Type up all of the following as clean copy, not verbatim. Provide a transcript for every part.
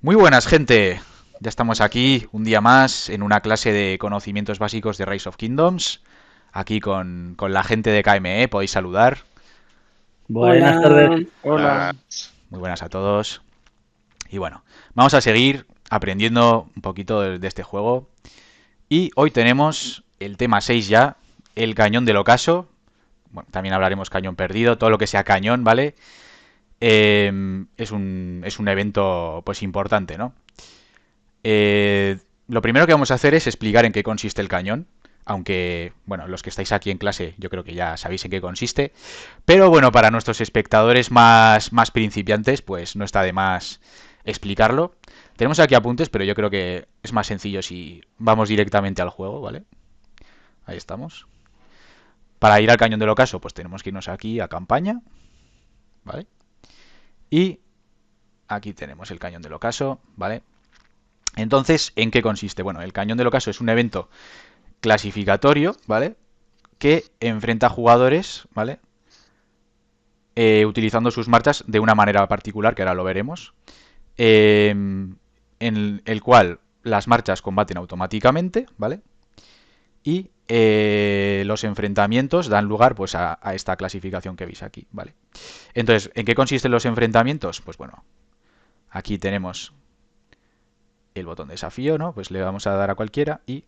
Muy buenas, gente. Ya estamos aquí un día más en una clase de conocimientos básicos de Rise of Kingdoms. Aquí con la gente de KME, podéis saludar. Buenas tardes. Hola, Hola. Muy buenas a todos. Y bueno, vamos a seguir aprendiendo un poquito de este juego. Y hoy tenemos el tema 6 ya, el cañón del ocaso. Bueno, también hablaremos cañón perdido, todo lo que sea cañón, ¿vale? Es un evento pues importante, ¿no? Lo primero que vamos a hacer es explicar en qué consiste el cañón. Aunque, bueno, los que estáis aquí en clase yo creo que ya sabéis en qué consiste. Pero bueno, para nuestros espectadores más principiantes, pues no está de más explicarlo. Tenemos aquí apuntes, pero yo creo que es más sencillo si vamos directamente al juego, ¿vale? Ahí estamos. Para ir al cañón del ocaso, pues tenemos que irnos aquí a campaña, ¿vale? Y aquí tenemos el cañón del ocaso, ¿vale? Entonces, ¿en qué consiste? Bueno, el cañón del ocaso es un evento clasificatorio, ¿vale? Que enfrenta a jugadores, ¿vale? Utilizando sus marchas de una manera particular, que ahora lo veremos. En el cual las marchas combaten automáticamente, ¿vale? Y los enfrentamientos dan lugar pues a esta clasificación que veis aquí, ¿vale? Entonces, ¿en qué consisten los enfrentamientos? Pues bueno, aquí tenemos el botón de desafío, ¿no? Pues le vamos a dar a cualquiera y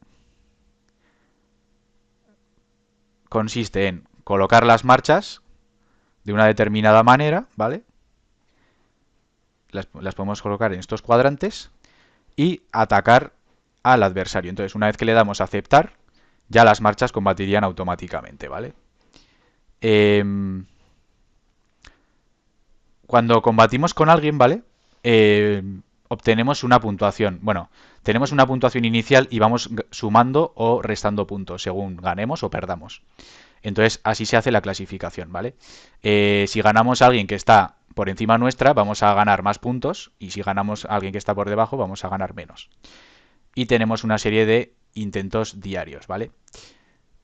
consiste en colocar las marchas de una determinada manera, ¿vale? Las podemos colocar en estos cuadrantes y atacar al adversario. Entonces, una vez que le damos a aceptar, ya las marchas combatirían automáticamente, ¿vale? Eh, Cuando combatimos con alguien, ¿vale? Eh, Obtenemos una puntuación. Bueno, tenemos una puntuación inicial y vamos sumando o restando puntos según ganemos o perdamos. Entonces, así se hace la clasificación, ¿vale? Si ganamos a alguien que está por encima nuestra, vamos a ganar más puntos. Y si ganamos a alguien que está por debajo, vamos a ganar menos. Y tenemos una serie de intentos diarios, ¿vale?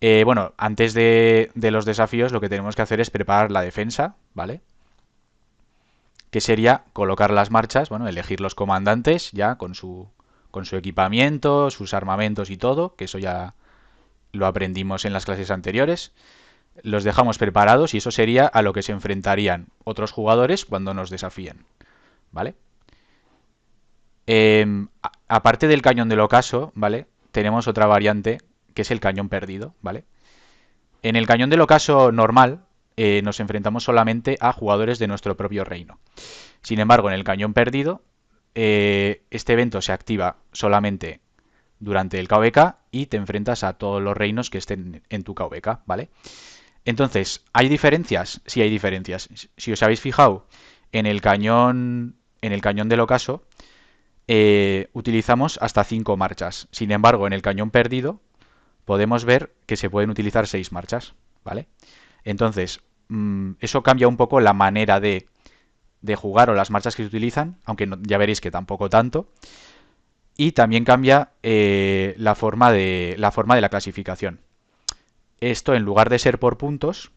Bueno, antes de los desafíos, lo que tenemos que hacer es preparar la defensa, ¿vale? Que sería colocar las marchas, bueno, elegir los comandantes ya con su equipamiento, sus armamentos y todo, que eso ya lo aprendimos en las clases anteriores. Los dejamos preparados y eso sería a lo que se enfrentarían otros jugadores cuando nos desafíen, ¿vale? Aparte del cañón del ocaso, ¿vale? Tenemos otra variante que es el cañón perdido, ¿vale? En el cañón del ocaso normal nos enfrentamos solamente a jugadores de nuestro propio reino. Sin embargo, en el cañón perdido, este evento se activa solamente durante el KVK y te enfrentas a todos los reinos que estén en tu KVK, ¿vale? Entonces, ¿hay diferencias? Sí hay diferencias. Si os habéis fijado, en el cañón del ocaso, utilizamos hasta 5 marchas. Sin embargo, en el cañón perdido, podemos ver que se pueden utilizar 6 marchas, ¿vale? Entonces, eso cambia un poco la manera de jugar o las marchas que se utilizan, aunque ya veréis que tampoco tanto. Y también cambia la forma de la clasificación. Esto, en lugar de ser por puntos,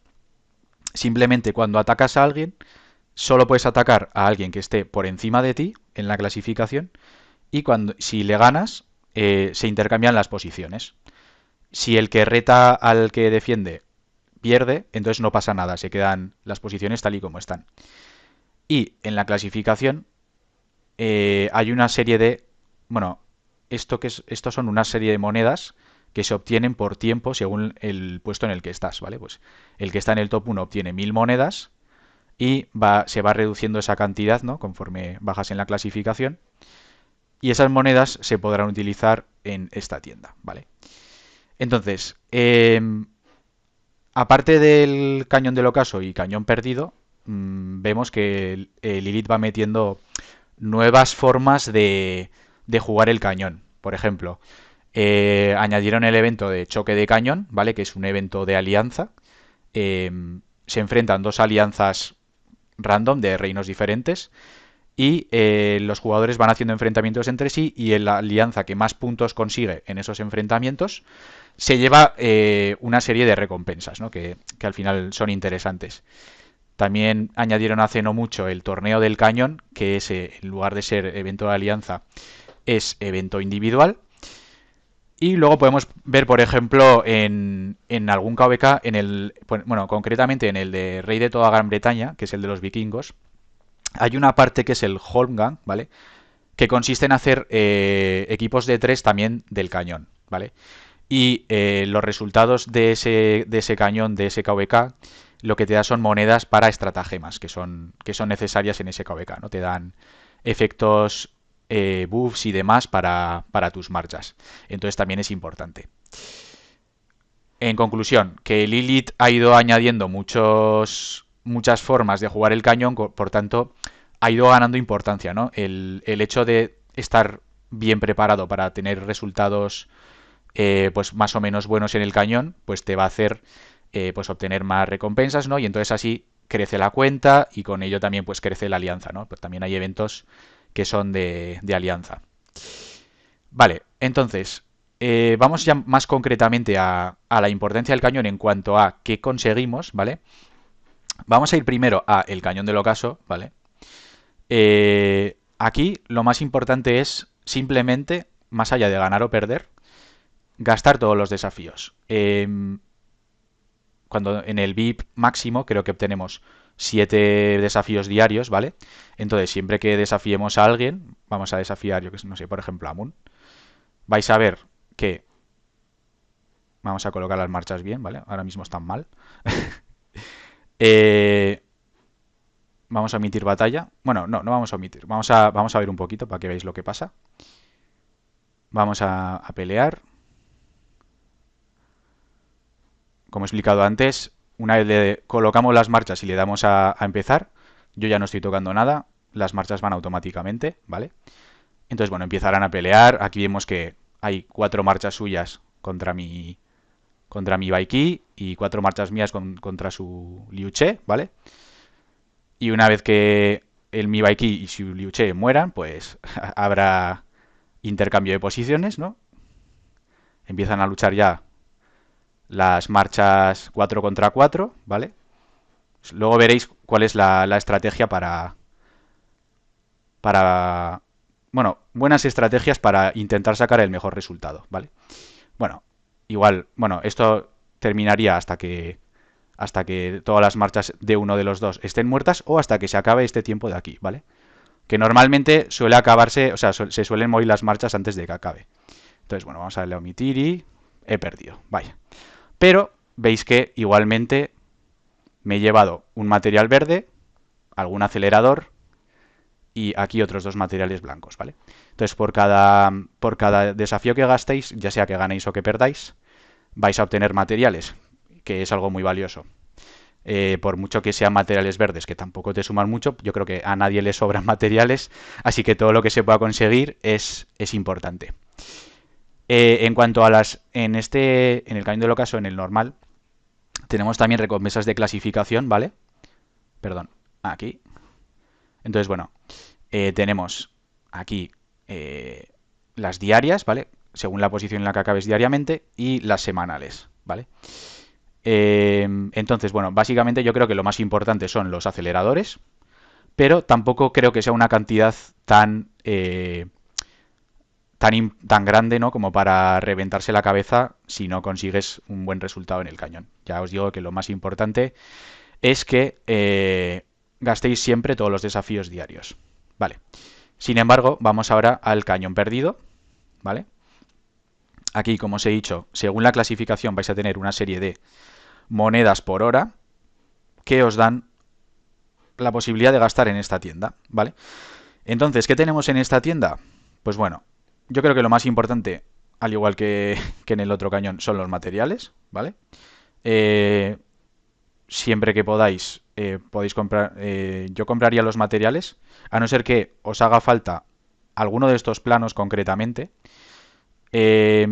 simplemente cuando atacas a alguien, solo puedes atacar a alguien que esté por encima de ti en la clasificación y si le ganas, se intercambian las posiciones. Si el que reta al que defiende pierde, entonces no pasa nada, se quedan las posiciones tal y como están. Y en la clasificación hay una serie de... Bueno, esto son una serie de monedas que se obtienen por tiempo según el puesto en el que estás, ¿vale? Pues el que está en el top 1 obtiene 1000 monedas y se va reduciendo esa cantidad, ¿no? Conforme bajas en la clasificación. Y esas monedas se podrán utilizar en esta tienda, ¿vale? Entonces, aparte del cañón del ocaso y cañón perdido, vemos que Lilith va metiendo nuevas formas de jugar el cañón. Por ejemplo, añadieron el evento de choque de cañón, ¿vale? Que es un evento de alianza. Eh, Se enfrentan dos alianzas random de reinos diferentes y los jugadores van haciendo enfrentamientos entre sí y la alianza que más puntos consigue en esos enfrentamientos se lleva una serie de recompensas, ¿no? Que al final son interesantes. También añadieron hace no mucho el torneo del cañón, que es, en lugar de ser evento de alianza, es evento individual. Y luego podemos ver, por ejemplo, en algún KVK, bueno, concretamente en el de Rey de toda Gran Bretaña, que es el de los vikingos, hay una parte que es el Holmgang, ¿vale? Que consiste en hacer equipos de tres también del cañón, ¿vale? Y los resultados de ese cañón, de ese KVK, lo que te da son monedas para estratagemas, que son necesarias en ese KVK, ¿no? Te dan efectos, buffs y demás para tus marchas. Entonces también es importante. En conclusión, que Lilith ha ido añadiendo muchas formas de jugar el cañón, por tanto, ha ido ganando importancia, ¿no? El hecho de estar bien preparado para tener resultados, pues más o menos buenos en el cañón, pues te va a hacer, pues obtener más recompensas, ¿no? Y entonces así crece la cuenta y con ello también pues crece la alianza, ¿no? Pues también hay eventos que son de alianza. Vale, entonces, vamos ya más concretamente a la importancia del cañón en cuanto a qué conseguimos, ¿vale? Vamos a ir primero a el cañón del ocaso, ¿vale? Aquí lo más importante es simplemente, más allá de ganar o perder, gastar todos los desafíos. Cuando en el VIP máximo creo que obtenemos 7 desafíos diarios, ¿vale? Entonces, siempre que desafiemos a alguien, vamos a desafiar, yo que sé, no sé, por ejemplo, a Moon, vais a ver que vamos a colocar las marchas bien, ¿vale? Ahora mismo están mal. Eh, vamos a omitir batalla. Bueno, no vamos a omitir. Vamos a ver un poquito para que veáis lo que pasa. Vamos a pelear. Como he explicado antes, una vez le colocamos las marchas y le damos a empezar, yo ya no estoy tocando nada. Las marchas van automáticamente, ¿vale? Entonces, bueno, empezarán a pelear. Aquí vemos que hay 4 marchas suyas contra mi Baiki y 4 marchas mías contra su Liu Che, ¿vale? Y una vez que el Mi Baiki y su Liu Che mueran, pues habrá intercambio de posiciones, ¿no? Empiezan a luchar ya las marchas 4 contra 4, ¿vale? Luego veréis cuál es la estrategia para... Bueno, buenas estrategias para intentar sacar el mejor resultado, ¿vale? Bueno, igual, bueno, esto terminaría hasta que todas las marchas de uno de los dos estén muertas o hasta que se acabe este tiempo de aquí, ¿vale? Que normalmente suele acabarse, o sea, se suelen morir las marchas antes de que acabe. Entonces, bueno, vamos a darle a omitir y he perdido, vaya. Pero veis que igualmente me he llevado un material verde, algún acelerador y aquí otros 2 materiales blancos, ¿vale? Entonces, por cada desafío que gastéis, ya sea que ganéis o que perdáis, vais a obtener materiales, que es algo muy valioso. Por mucho que sean materiales verdes, que tampoco te suman mucho, yo creo que a nadie le sobran materiales, así que todo lo que se pueda conseguir es importante. En cuanto a en el camino del ocaso, en el normal, tenemos también recompensas de clasificación, ¿vale? Perdón, aquí. Entonces, bueno, tenemos aquí, las diarias, ¿vale? Según la posición en la que acabes diariamente, y las semanales, ¿vale? Entonces, bueno, básicamente yo creo que lo más importante son los aceleradores, pero tampoco creo que sea una cantidad tan grande, ¿no? Como para reventarse la cabeza si no consigues un buen resultado en el cañón. Ya os digo que lo más importante es que, gastéis siempre todos los desafíos diarios. Vale. Sin embargo, vamos ahora al cañón perdido, ¿vale? Aquí, como os he dicho, según la clasificación vais a tener una serie de monedas por hora que os dan la posibilidad de gastar en esta tienda, ¿vale? Entonces, ¿qué tenemos en esta tienda? Pues bueno, yo creo que lo más importante, al igual que en el otro cañón, son los materiales, ¿vale? Eh, siempre que podáis, podéis comprar. Yo compraría los materiales, a no ser que os haga falta alguno de estos planos concretamente. Eh,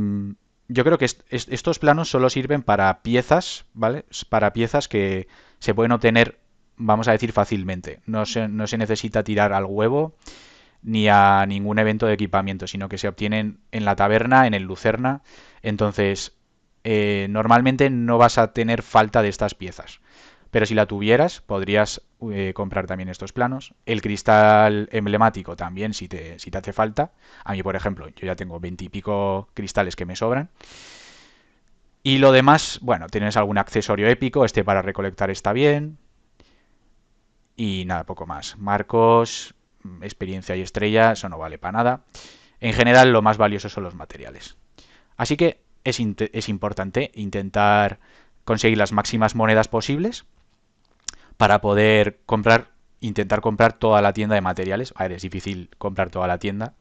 yo creo que estos planos solo sirven para piezas, ¿vale? Para piezas que se pueden obtener, vamos a decir, fácilmente. No se necesita tirar al huevo ni a ningún evento de equipamiento, sino que se obtienen en la taberna, en el Lucerna. Entonces, normalmente no vas a tener falta de estas piezas. pero si la tuvieras, podrías comprar también estos planos. El cristal emblemático también, si te hace falta. A mí, por ejemplo, yo ya tengo 20 y pico cristales que me sobran. Y lo demás, bueno, tienes algún accesorio épico, este para recolectar está bien. Y nada, poco más. Marcos, experiencia y estrella, eso no vale para nada. En general, lo más valioso son los materiales. Así que es importante intentar conseguir las máximas monedas posibles para poder intentar comprar toda la tienda de materiales. A ver, es difícil comprar toda la tienda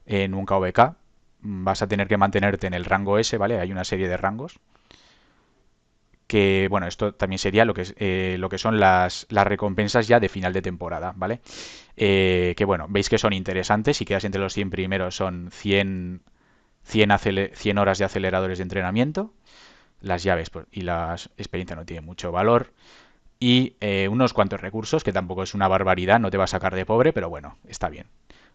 en un KVK. Vas a tener que mantenerte en el rango S, ¿vale? Hay una serie de rangos. Que, bueno, esto también sería lo que son las recompensas ya de final de temporada, ¿vale? Que, bueno, veis que son interesantes. Si quedas entre los 100 primeros son 100 horas de aceleradores de entrenamiento. Las llaves y la experiencia no tienen mucho valor. Y unos cuantos recursos, que tampoco es una barbaridad, no te va a sacar de pobre, pero bueno, está bien.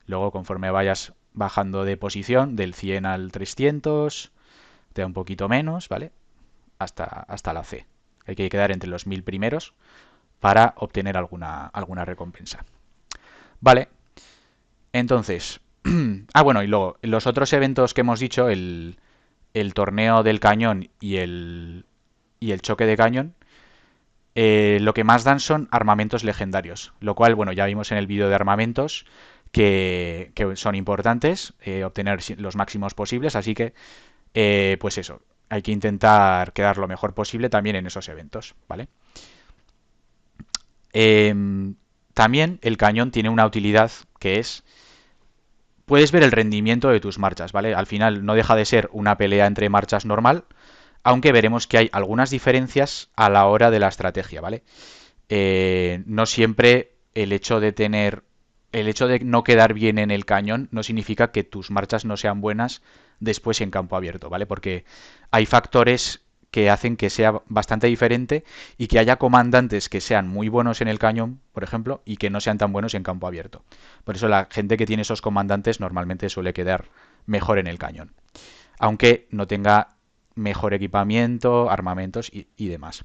Luego, conforme vayas bajando de posición, del 100 al 300, te da un poquito menos, ¿vale? Hasta la C. Hay que quedar entre los 1000 primeros para obtener alguna recompensa. Vale, entonces... bueno, y luego, los otros eventos que hemos dicho, el torneo del cañón y el choque de cañón, lo que más dan son armamentos legendarios, lo cual, bueno, ya vimos en el vídeo de armamentos que son importantes, obtener los máximos posibles, así que, pues eso, hay que intentar quedar lo mejor posible también en esos eventos, ¿vale? También el cañón tiene una utilidad que es, puedes ver el rendimiento de tus marchas, ¿vale? Al final no deja de ser una pelea entre marchas normal, aunque veremos que hay algunas diferencias a la hora de la estrategia, ¿vale? No siempre el hecho de no quedar bien en el cañón no significa que tus marchas no sean buenas después en campo abierto, ¿vale? Porque hay factores que hacen que sea bastante diferente y que haya comandantes que sean muy buenos en el cañón, por ejemplo, y que no sean tan buenos en campo abierto. Por eso la gente que tiene esos comandantes normalmente suele quedar mejor en el cañón, aunque no tenga mejor equipamiento, armamentos y demás.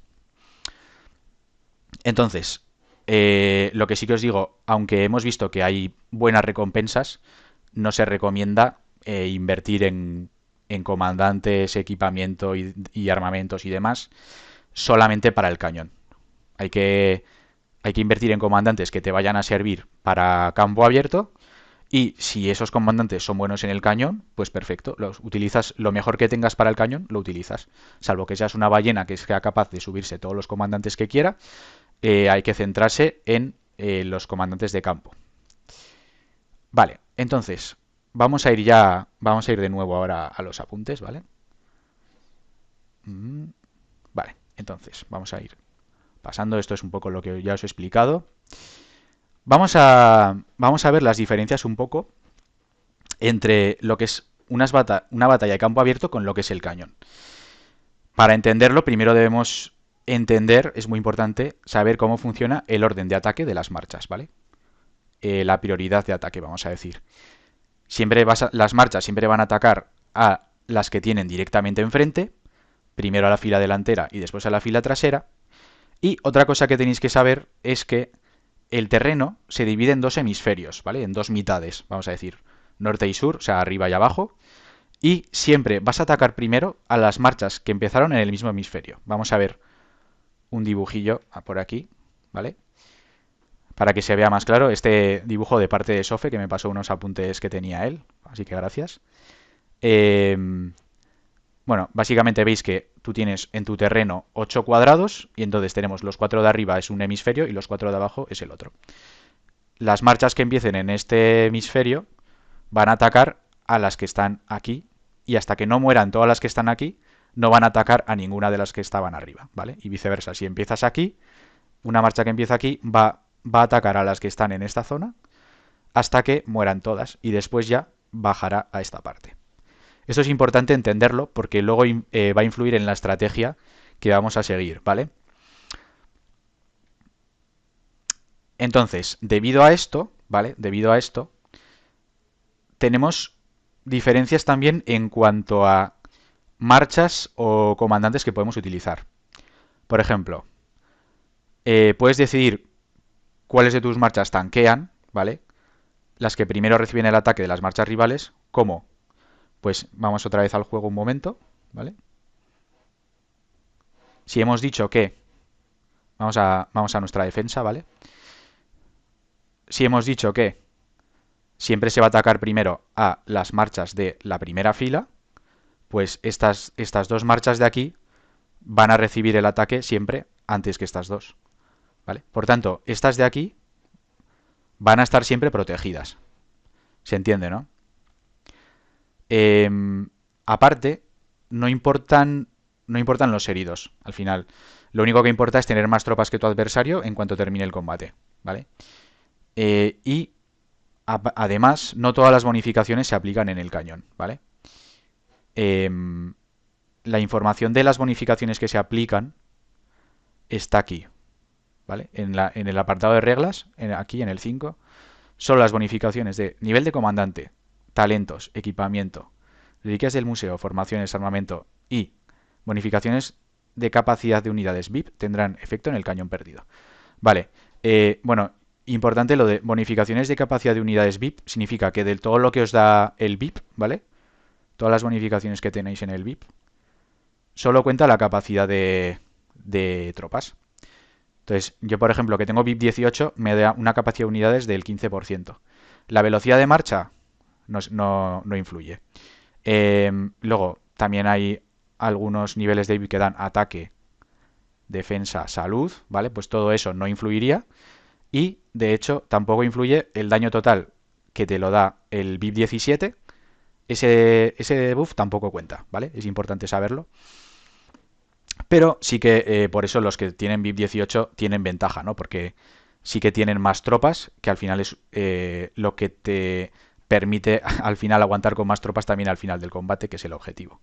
Entonces, lo que sí que os digo, aunque hemos visto que hay buenas recompensas, no se recomienda invertir en comandantes, equipamiento y armamentos y demás solamente para el cañón. Hay que, hay que invertir en comandantes que te vayan a servir para campo abierto y si esos comandantes son buenos en el cañón, pues perfecto, los utilizas lo mejor que tengas para el cañón, lo utilizas. Salvo que seas una ballena que sea capaz de subirse todos los comandantes que quiera, hay que centrarse en los comandantes de campo. Vale, entonces, vamos a ir de nuevo ahora a los apuntes, ¿vale? Vale, entonces, vamos a ir pasando. Esto es un poco lo que ya os he explicado. Vamos a ver las diferencias un poco entre lo que es una batalla de campo abierto con lo que es el cañón. Para entenderlo, primero debemos entender, es muy importante, saber cómo funciona el orden de ataque de las marchas, ¿vale? La prioridad de ataque, vamos a decir. Las marchas siempre van a atacar a las que tienen directamente enfrente, primero a la fila delantera y después a la fila trasera. Y otra cosa que tenéis que saber es que el terreno se divide en dos hemisferios, ¿vale? En dos mitades, vamos a decir, norte y sur, o sea, arriba y abajo. Y siempre vas a atacar primero a las marchas que empezaron en el mismo hemisferio. Vamos a ver un dibujillo por aquí, ¿vale? Para que se vea más claro este dibujo de parte de Sofe, que me pasó unos apuntes que tenía él, así que gracias. Eh, bueno, básicamente veis que tú tienes en tu terreno 8 cuadrados y entonces tenemos los 4 de arriba es un hemisferio y los 4 de abajo es el otro. Las marchas que empiecen en este hemisferio van a atacar a las que están aquí y hasta que no mueran todas las que están aquí no van a atacar a ninguna de las que estaban arriba, ¿vale? Y viceversa, si empiezas aquí, una marcha que empieza aquí va a atacar a las que están en esta zona hasta que mueran todas y después ya bajará a esta parte. Esto es importante entenderlo porque luego va a influir en la estrategia que vamos a seguir, ¿vale? Entonces, debido a esto, ¿vale? Debido a esto, tenemos diferencias también en cuanto a marchas o comandantes que podemos utilizar. Por ejemplo, Puedes decidir cuáles de tus marchas tanquean, ¿vale? Las que primero reciben el ataque de las marchas rivales. ¿Cómo? Pues vamos otra vez al juego un momento, ¿vale? Si hemos dicho que... vamos a nuestra defensa, ¿vale? Si hemos dicho que siempre se va a atacar primero a las marchas de la primera fila, pues estas dos marchas de aquí van a recibir el ataque siempre antes que estas dos, ¿vale? Por tanto, estas de aquí van a estar siempre protegidas. ¿Se entiende, no? Eh, Aparte, no importan los heridos, al final. Lo único que importa es tener más tropas que tu adversario en cuanto termine el combate, ¿vale? Y además, no todas las bonificaciones se aplican en el cañón, ¿vale? Eh, la información de las bonificaciones que se aplican está aquí, ¿vale? En el apartado de reglas, aquí en el 5, son las bonificaciones de nivel de comandante, talentos, equipamiento, reliquias del museo, formaciones, armamento y bonificaciones de capacidad de unidades VIP tendrán efecto en el cañón perdido. Vale, bueno, importante lo de bonificaciones de capacidad de unidades VIP, significa que de todo lo que os da el VIP, ¿vale? Todas las bonificaciones que tenéis en el VIP, solo cuenta la capacidad de tropas. Entonces, yo por ejemplo, que tengo VIP 18, me da una capacidad de unidades del 15%. La velocidad de marcha no influye. Luego, también hay algunos niveles de VIP que dan ataque, defensa, salud, ¿vale? Pues todo eso no influiría. Y, de hecho, tampoco influye el daño total que te lo da el VIP 17. Ese buff tampoco cuenta, ¿vale? Es importante saberlo. Pero sí que por eso los que tienen VIP 18 tienen ventaja, ¿no? Porque sí que tienen más tropas, que al final es lo que te permite al final aguantar con más tropas también al final del combate, que es el objetivo.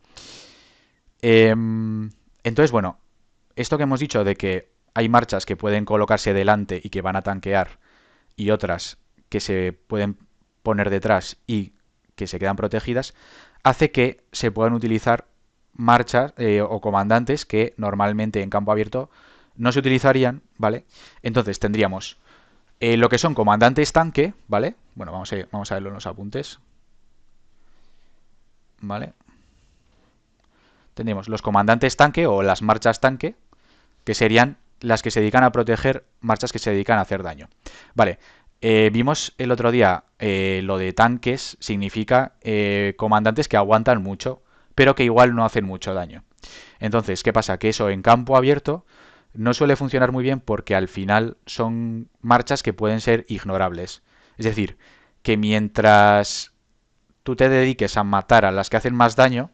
Entonces, bueno, esto que hemos dicho de que hay marchas que pueden colocarse delante y que van a tanquear y otras que se pueden poner detrás y que se quedan protegidas, hace que se puedan utilizar marchas o comandantes que normalmente en campo abierto no se utilizarían, ¿vale? Entonces tendríamos lo que son comandantes tanque, ¿vale? Bueno, vamos a verlo en los apuntes, ¿vale? Tendríamos los comandantes tanque o las marchas tanque, que serían las que se dedican a proteger marchas que se dedican a hacer daño. Vale, vimos el otro día lo de tanques significa comandantes que aguantan mucho, pero que igual no hacen mucho daño. Entonces, ¿qué pasa? Que eso en campo abierto no suele funcionar muy bien porque al final son marchas que pueden ser ignorables. Es decir, que mientras tú te dediques a matar a las que hacen más daño,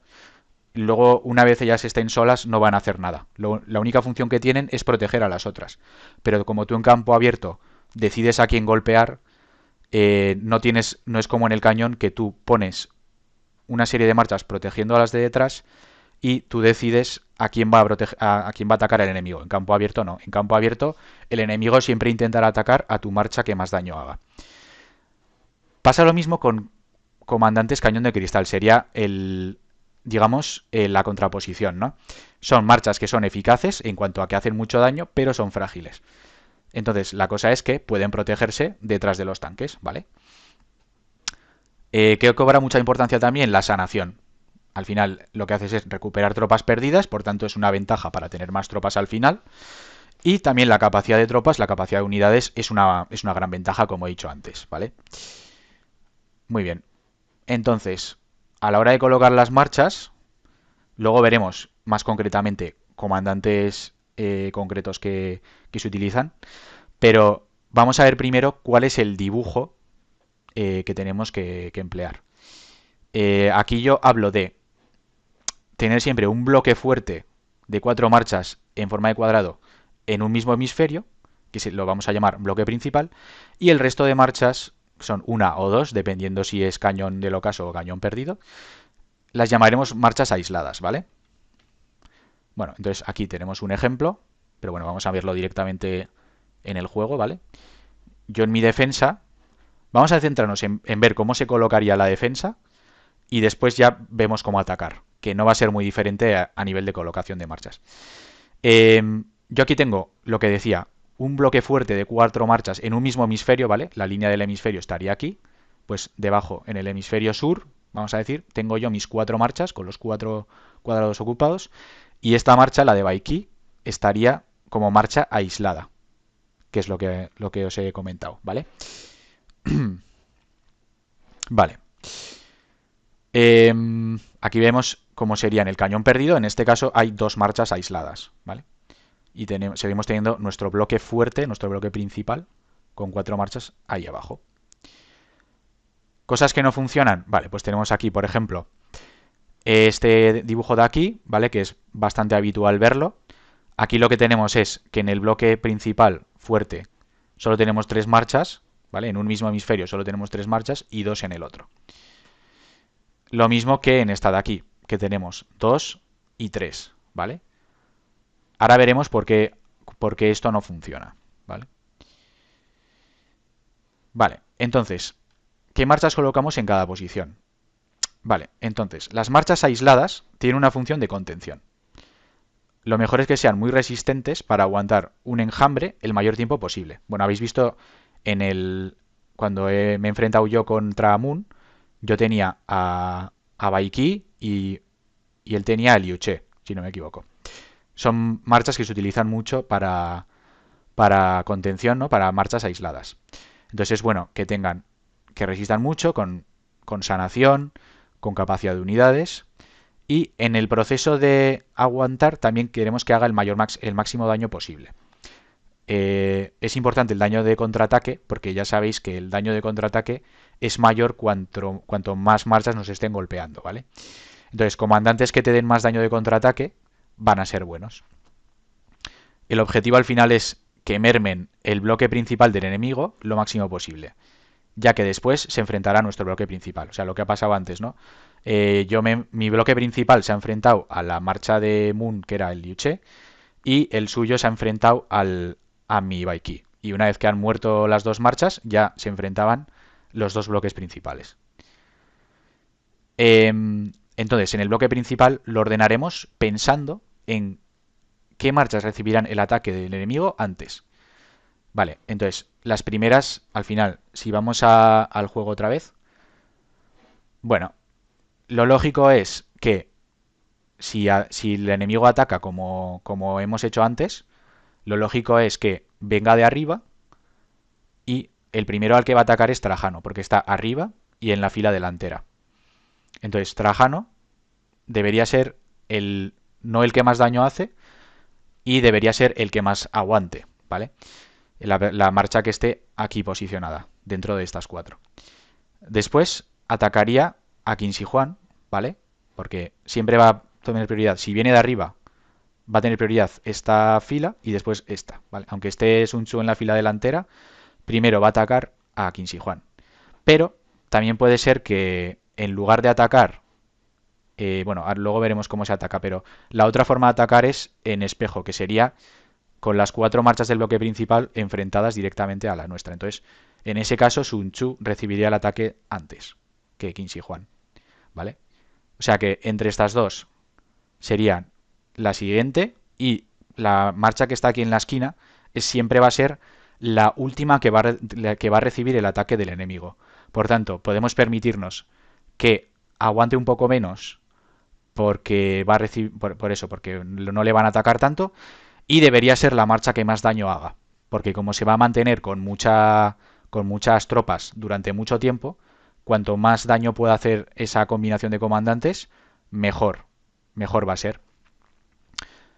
luego una vez ellas estén solas no van a hacer nada. La única función que tienen es proteger a las otras. Pero como tú en campo abierto decides a quién golpear, no es como en el cañón que tú pones una serie de marchas protegiendo a las de detrás y tú decides a quién va a quién va a atacar el enemigo. En campo abierto no. En campo abierto el enemigo siempre intentará atacar a tu marcha que más daño haga. Pasa lo mismo con comandantes cañón de cristal. Sería digamos, la contraposición, ¿no? Son marchas que son eficaces en cuanto a que hacen mucho daño, pero son frágiles. Entonces, la cosa es que pueden protegerse detrás de los tanques, ¿vale? Que cobra mucha importancia también la sanación. Al final lo que haces es recuperar tropas perdidas, por tanto es una ventaja para tener más tropas al final. Y también la capacidad de tropas, la capacidad de unidades es una gran ventaja, como he dicho antes, ¿vale? Muy bien. Entonces, a la hora de colocar las marchas, luego veremos más concretamente comandantes concretos que se utilizan, pero vamos a ver primero cuál es el dibujo que tenemos que emplear. Aquí yo hablo de tener siempre un bloque fuerte de 4 marchas en forma de cuadrado en un mismo hemisferio, que lo vamos a llamar bloque principal, y el resto de marchas son una o dos, dependiendo si es cañón del ocaso o cañón perdido, las llamaremos marchas aisladas, ¿vale? Bueno, entonces aquí tenemos un ejemplo, pero bueno, vamos a verlo directamente en el juego, ¿vale? Yo en mi defensa, vamos a centrarnos en ver cómo se colocaría la defensa y después ya vemos cómo atacar, que no va a ser muy diferente a nivel de colocación de marchas. Yo aquí tengo lo que decía, un bloque fuerte de 4 marchas en un mismo hemisferio, ¿vale? La línea del hemisferio estaría aquí. Pues debajo, en el hemisferio sur, vamos a decir, tengo yo mis 4 marchas con los 4 cuadrados ocupados. Y esta marcha, la de Baiki, estaría como marcha aislada, que es lo que os he comentado, ¿vale? Vale. Aquí vemos cómo sería en el cañón perdido. En este caso hay 2 marchas aisladas, ¿vale? Y seguimos teniendo nuestro bloque fuerte, nuestro bloque principal, con 4 marchas ahí abajo. Cosas que no funcionan. Vale, pues tenemos aquí, por ejemplo, este dibujo de aquí, ¿vale? Que es bastante habitual verlo. Aquí lo que tenemos es que en el bloque principal fuerte solo tenemos 3 marchas, ¿vale? En un mismo hemisferio solo tenemos 3 marchas y 2 en el otro. Lo mismo que en esta de aquí, que tenemos 2 y 3, ¿vale? Ahora veremos por qué esto no funciona, ¿vale? Vale, entonces, ¿qué marchas colocamos en cada posición? Vale, entonces, las marchas aisladas tienen una función de contención. Lo mejor es que sean muy resistentes para aguantar un enjambre el mayor tiempo posible. Bueno, habéis visto cuando me he enfrentado yo contra Moon, yo tenía a Baiki y él tenía a Liuche, si no me equivoco. Son marchas que se utilizan mucho para contención, ¿no? Para marchas aisladas. Entonces es bueno que resistan mucho con sanación, con capacidad de unidades. Y en el proceso de aguantar también queremos que haga el máximo daño posible. Es importante el daño de contraataque, porque ya sabéis que el daño de contraataque es mayor cuanto más marchas nos estén golpeando, ¿vale? Entonces, comandantes que te den más daño de contraataque van a ser buenos. El objetivo al final es que mermen el bloque principal del enemigo lo máximo posible, ya que después se enfrentará a nuestro bloque principal. O sea, lo que ha pasado antes, ¿no? Mi bloque principal se ha enfrentado a la marcha de Moon, que era el Liuche, y el suyo se ha enfrentado a mi Baiki. Y una vez que han muerto las 2 marchas, ya se enfrentaban los 2 bloques principales. Entonces, en el bloque principal lo ordenaremos pensando en qué marchas recibirán el ataque del enemigo antes. Vale, entonces, las primeras, al final, si vamos al juego otra vez, bueno, lo lógico es que si el enemigo ataca como hemos hecho antes, lo lógico es que venga de arriba y el primero al que va a atacar es Trajano, porque está arriba y en la fila delantera. Entonces, Trajano debería ser no el que más daño hace y debería ser el que más aguante, ¿vale? La marcha que esté aquí posicionada, dentro de estas 4. Después atacaría a Qin Juan, ¿vale? Porque siempre va a tener prioridad. Si viene de arriba, va a tener prioridad esta fila y después esta, ¿vale? Aunque esté Sun Tzu en la fila delantera, primero va a atacar a Qin Juan. Pero también puede ser que en lugar de atacar, bueno, luego veremos cómo se ataca, pero la otra forma de atacar es en espejo, que sería con las 4 marchas del bloque principal enfrentadas directamente a la nuestra. Entonces, en ese caso, Sun Tzu recibiría el ataque antes que Qin Shi Huang, ¿vale? O sea que entre estas dos serían la siguiente y la marcha que está aquí en la esquina siempre va a ser la última que va a recibir el ataque del enemigo. Por tanto, podemos permitirnos que aguante un poco menos porque va a recibir por eso, porque no le van a atacar tanto, y debería ser la marcha que más daño haga, porque como se va a mantener con muchas tropas durante mucho tiempo, cuanto más daño pueda hacer esa combinación de comandantes, mejor va a ser.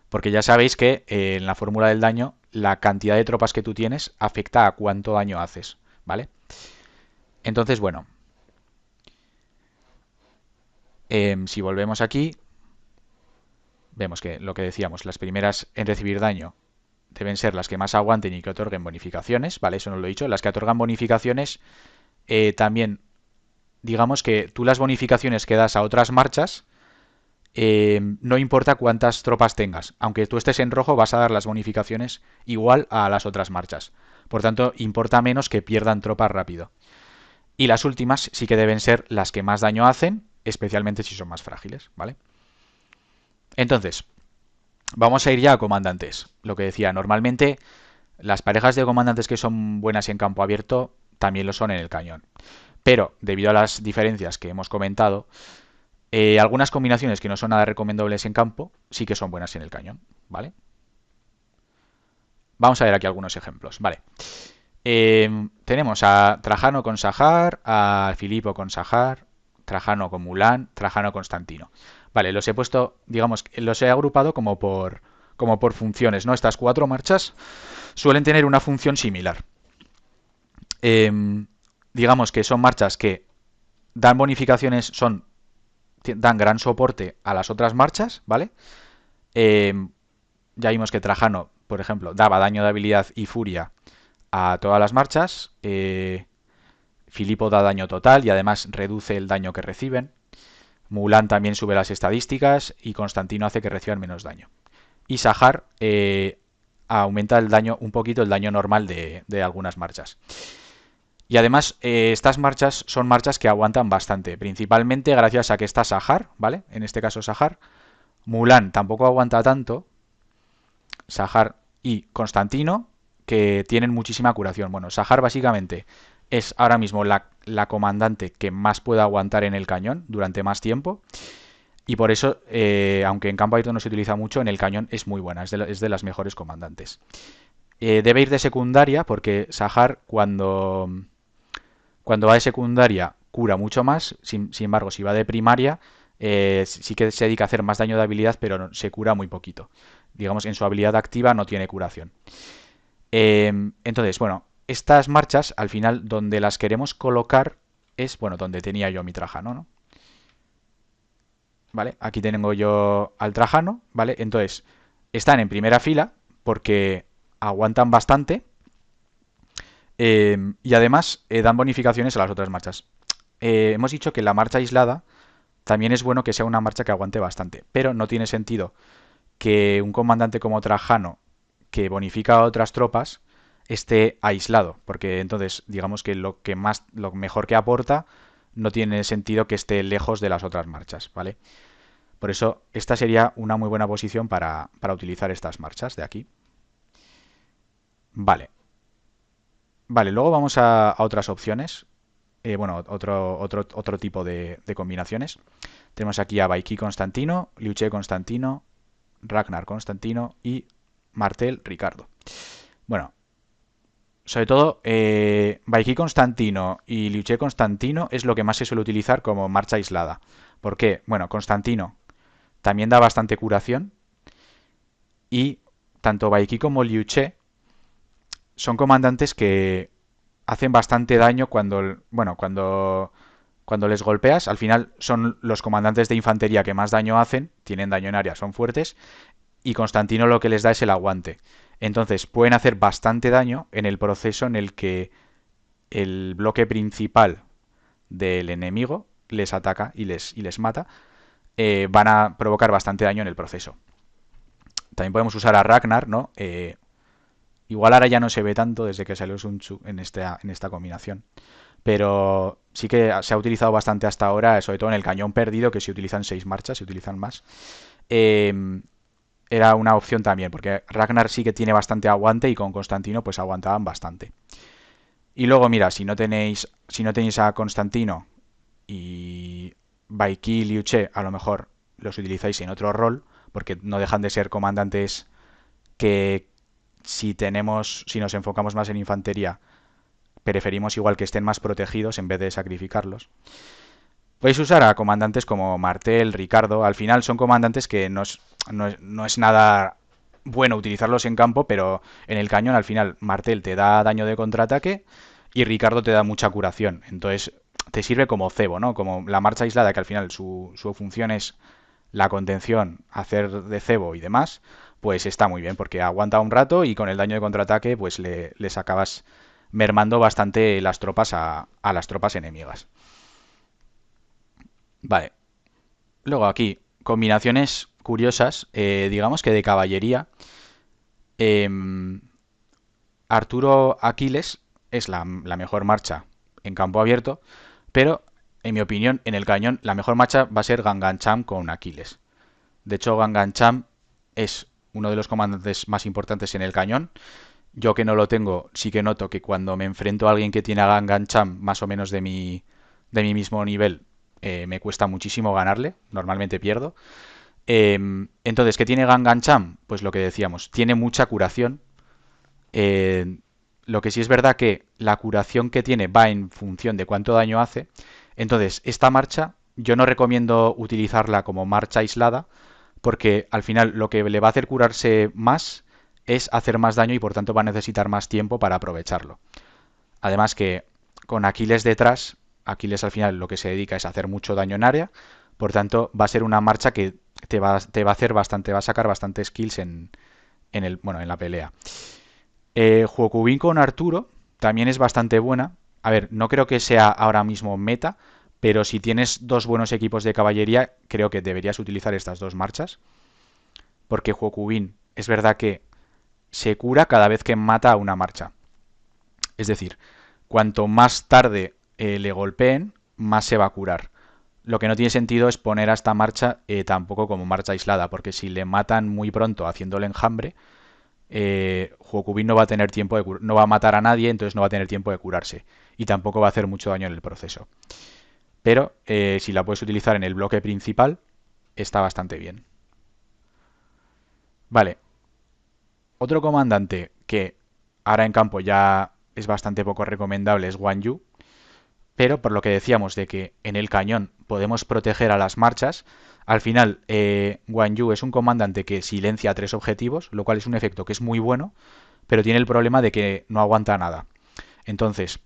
Porque ya sabéis que en la fórmula del daño la cantidad de tropas que tú tienes afecta a cuánto daño haces, ¿vale? Entonces, bueno, si volvemos aquí, vemos que lo que decíamos, las primeras en recibir daño deben ser las que más aguanten y que otorguen bonificaciones, ¿vale? Eso no lo he dicho. Las que otorgan bonificaciones, también, digamos que tú las bonificaciones que das a otras marchas, no importa cuántas tropas tengas. Aunque tú estés en rojo, vas a dar las bonificaciones igual a las otras marchas. Por tanto, importa menos que pierdan tropas rápido. Y las últimas sí que deben ser las que más daño hacen, especialmente si son más frágiles, ¿vale? Entonces, vamos a ir ya a comandantes. Lo que decía, normalmente Las parejas de comandantes que son buenas en campo abierto también lo son en el cañón. Pero, debido a las diferencias que hemos comentado, algunas combinaciones que no son nada recomendables en campo sí que son buenas en el cañón, ¿vale? Vamos a ver aquí algunos ejemplos, ¿vale? Tenemos a Trajano con Sahar, a Filipo con Sahar, Trajano con Mulan, Trajano Constantino. Vale, los he puesto, digamos, los he agrupado como por funciones, ¿no? Estas cuatro marchas suelen tener una función similar. Eh, digamos que son marchas que dan bonificaciones, dan gran soporte a las otras marchas, ¿vale? Eh, ya vimos que Trajano, por ejemplo, daba daño de habilidad y furia a todas las marchas. Filipo da daño total y además reduce el daño que reciben. Mulan también sube las estadísticas y Constantino hace que reciban menos daño. Y Sahar aumenta el daño, un poquito el daño normal de algunas marchas. Y además, estas marchas son marchas que aguantan bastante, principalmente gracias a que está Sahar, ¿vale? En este caso Sahar. Mulan tampoco aguanta tanto, Sahar y Constantino, que tienen muchísima curación. Bueno, Sahar básicamente es ahora mismo la comandante que más puede aguantar en el cañón durante más tiempo. Y por eso, aunque en campo abierto no se utiliza mucho, en el cañón es muy buena, es de las mejores comandantes. Debe ir de secundaria porque Sahar cuando va de secundaria cura mucho más. Sin embargo, si va de primaria, sí que se dedica a hacer más daño de habilidad, pero se cura muy poquito. Digamos, en su habilidad activa no tiene curación. Entonces, bueno, estas marchas, al final, donde las queremos colocar es, bueno, donde tenía yo mi Trajano, ¿no? ¿Vale? Aquí tengo yo al Trajano, ¿vale? Entonces, están en primera fila porque aguantan bastante y además dan bonificaciones a las otras marchas. Hemos dicho que la marcha aislada también es bueno que sea una marcha que aguante bastante, pero no tiene sentido que un comandante como Trajano, que bonifica a otras tropas, esté aislado, porque entonces digamos que lo mejor que aporta no tiene sentido que esté lejos de las otras marchas, ¿vale? Por eso esta sería una muy buena posición para utilizar estas marchas de aquí. Vale, vale, luego vamos a otras opciones. Bueno, otro tipo de combinaciones. Tenemos aquí a Baiki Constantino, Liu Che Constantino, Ragnar Constantino y Martel Ricardo. Bueno, sobre todo, Baiki Constantino y Liu Che Constantino es lo que más se suele utilizar como marcha aislada. ¿Por qué? Bueno, Constantino también da bastante curación y tanto Baiki como Liu Che son comandantes que hacen bastante daño cuando les golpeas. Al final son los comandantes de infantería que más daño hacen, tienen daño en área, son fuertes, y Constantino lo que les da es el aguante. Entonces pueden hacer bastante daño en el proceso en el que el bloque principal del enemigo les ataca y les mata. Van a provocar bastante daño en el proceso. También podemos usar a Ragnar, ¿no? Igual ahora ya no se ve tanto desde que salió Sun Tzu en esta combinación. Pero sí que se ha utilizado bastante hasta ahora, sobre todo en el cañón perdido, que se utilizan 6 marchas, se utilizan más. Eh, era una opción también, porque Ragnar sí que tiene bastante aguante y con Constantino pues aguantaban bastante. Y luego, mira, si no tenéis a Constantino y Baiki y Liu Che, a lo mejor los utilizáis en otro rol, porque no dejan de ser comandantes que si nos enfocamos más en infantería, preferimos igual que estén más protegidos en vez de sacrificarlos. Podéis usar a comandantes como Martel, Ricardo. Al final son comandantes que no es nada bueno utilizarlos en campo, pero en el cañón al final Martel te da daño de contraataque y Ricardo te da mucha curación. Entonces te sirve como cebo, ¿no? Como la marcha aislada, que al final su función es la contención, hacer de cebo y demás, pues está muy bien porque aguanta un rato y con el daño de contraataque pues les acabas mermando bastante las tropas a las tropas enemigas. Vale, luego aquí, combinaciones curiosas, digamos que de caballería. em, Arturo Aquiles es la mejor marcha en campo abierto, pero en mi opinión, en el cañón, la mejor marcha va a ser Gangancham con Aquiles. De hecho, Gangancham es uno de los comandantes más importantes en el cañón Yo que no lo tengo, sí que noto que cuando me enfrento a alguien que tiene a Gangancham más o menos de mi mismo nivel, me cuesta muchísimo ganarle, normalmente pierdo. Entonces, ¿qué tiene Gangancham? Pues lo que decíamos, tiene mucha curación. Eh, lo que sí es verdad que la curación que tiene va en función de cuánto daño hace. Entonces, esta marcha yo no recomiendo utilizarla como marcha aislada porque al final lo que le va a hacer curarse más es hacer más daño y por tanto va a necesitar más tiempo para aprovecharlo. Además que con Aquiles detrás, Aquiles al final lo que se dedica es a hacer mucho daño en área, por tanto va a ser una marcha que te va a hacer bastante, va a sacar bastantes kills bueno, en la pelea. Juokubin con Arturo también es bastante buena. A ver, no creo que sea ahora mismo meta, pero si tienes dos buenos equipos de caballería, creo que deberías utilizar estas dos marchas. Porque Juokubin es verdad que se cura cada vez que mata a una marcha. Es decir, cuanto más tarde le golpeen, más se va a curar. Lo que no tiene sentido es poner a esta marcha tampoco como marcha aislada, porque si le matan muy pronto haciéndole enjambre, Huokubin no va a tener tiempo de no va a matar a nadie, entonces no va a tener tiempo de curarse. Y tampoco va a hacer mucho daño en el proceso. Pero si la puedes utilizar en el bloque principal, está bastante bien. Vale, otro comandante que ahora en campo ya es bastante poco recomendable es Guan Yu, pero por lo que decíamos de que en el cañón podemos proteger a las marchas, al final Guan Yu es un comandante que silencia tres objetivos, lo cual es un efecto que es muy bueno, pero tiene el problema de que no aguanta nada. Entonces,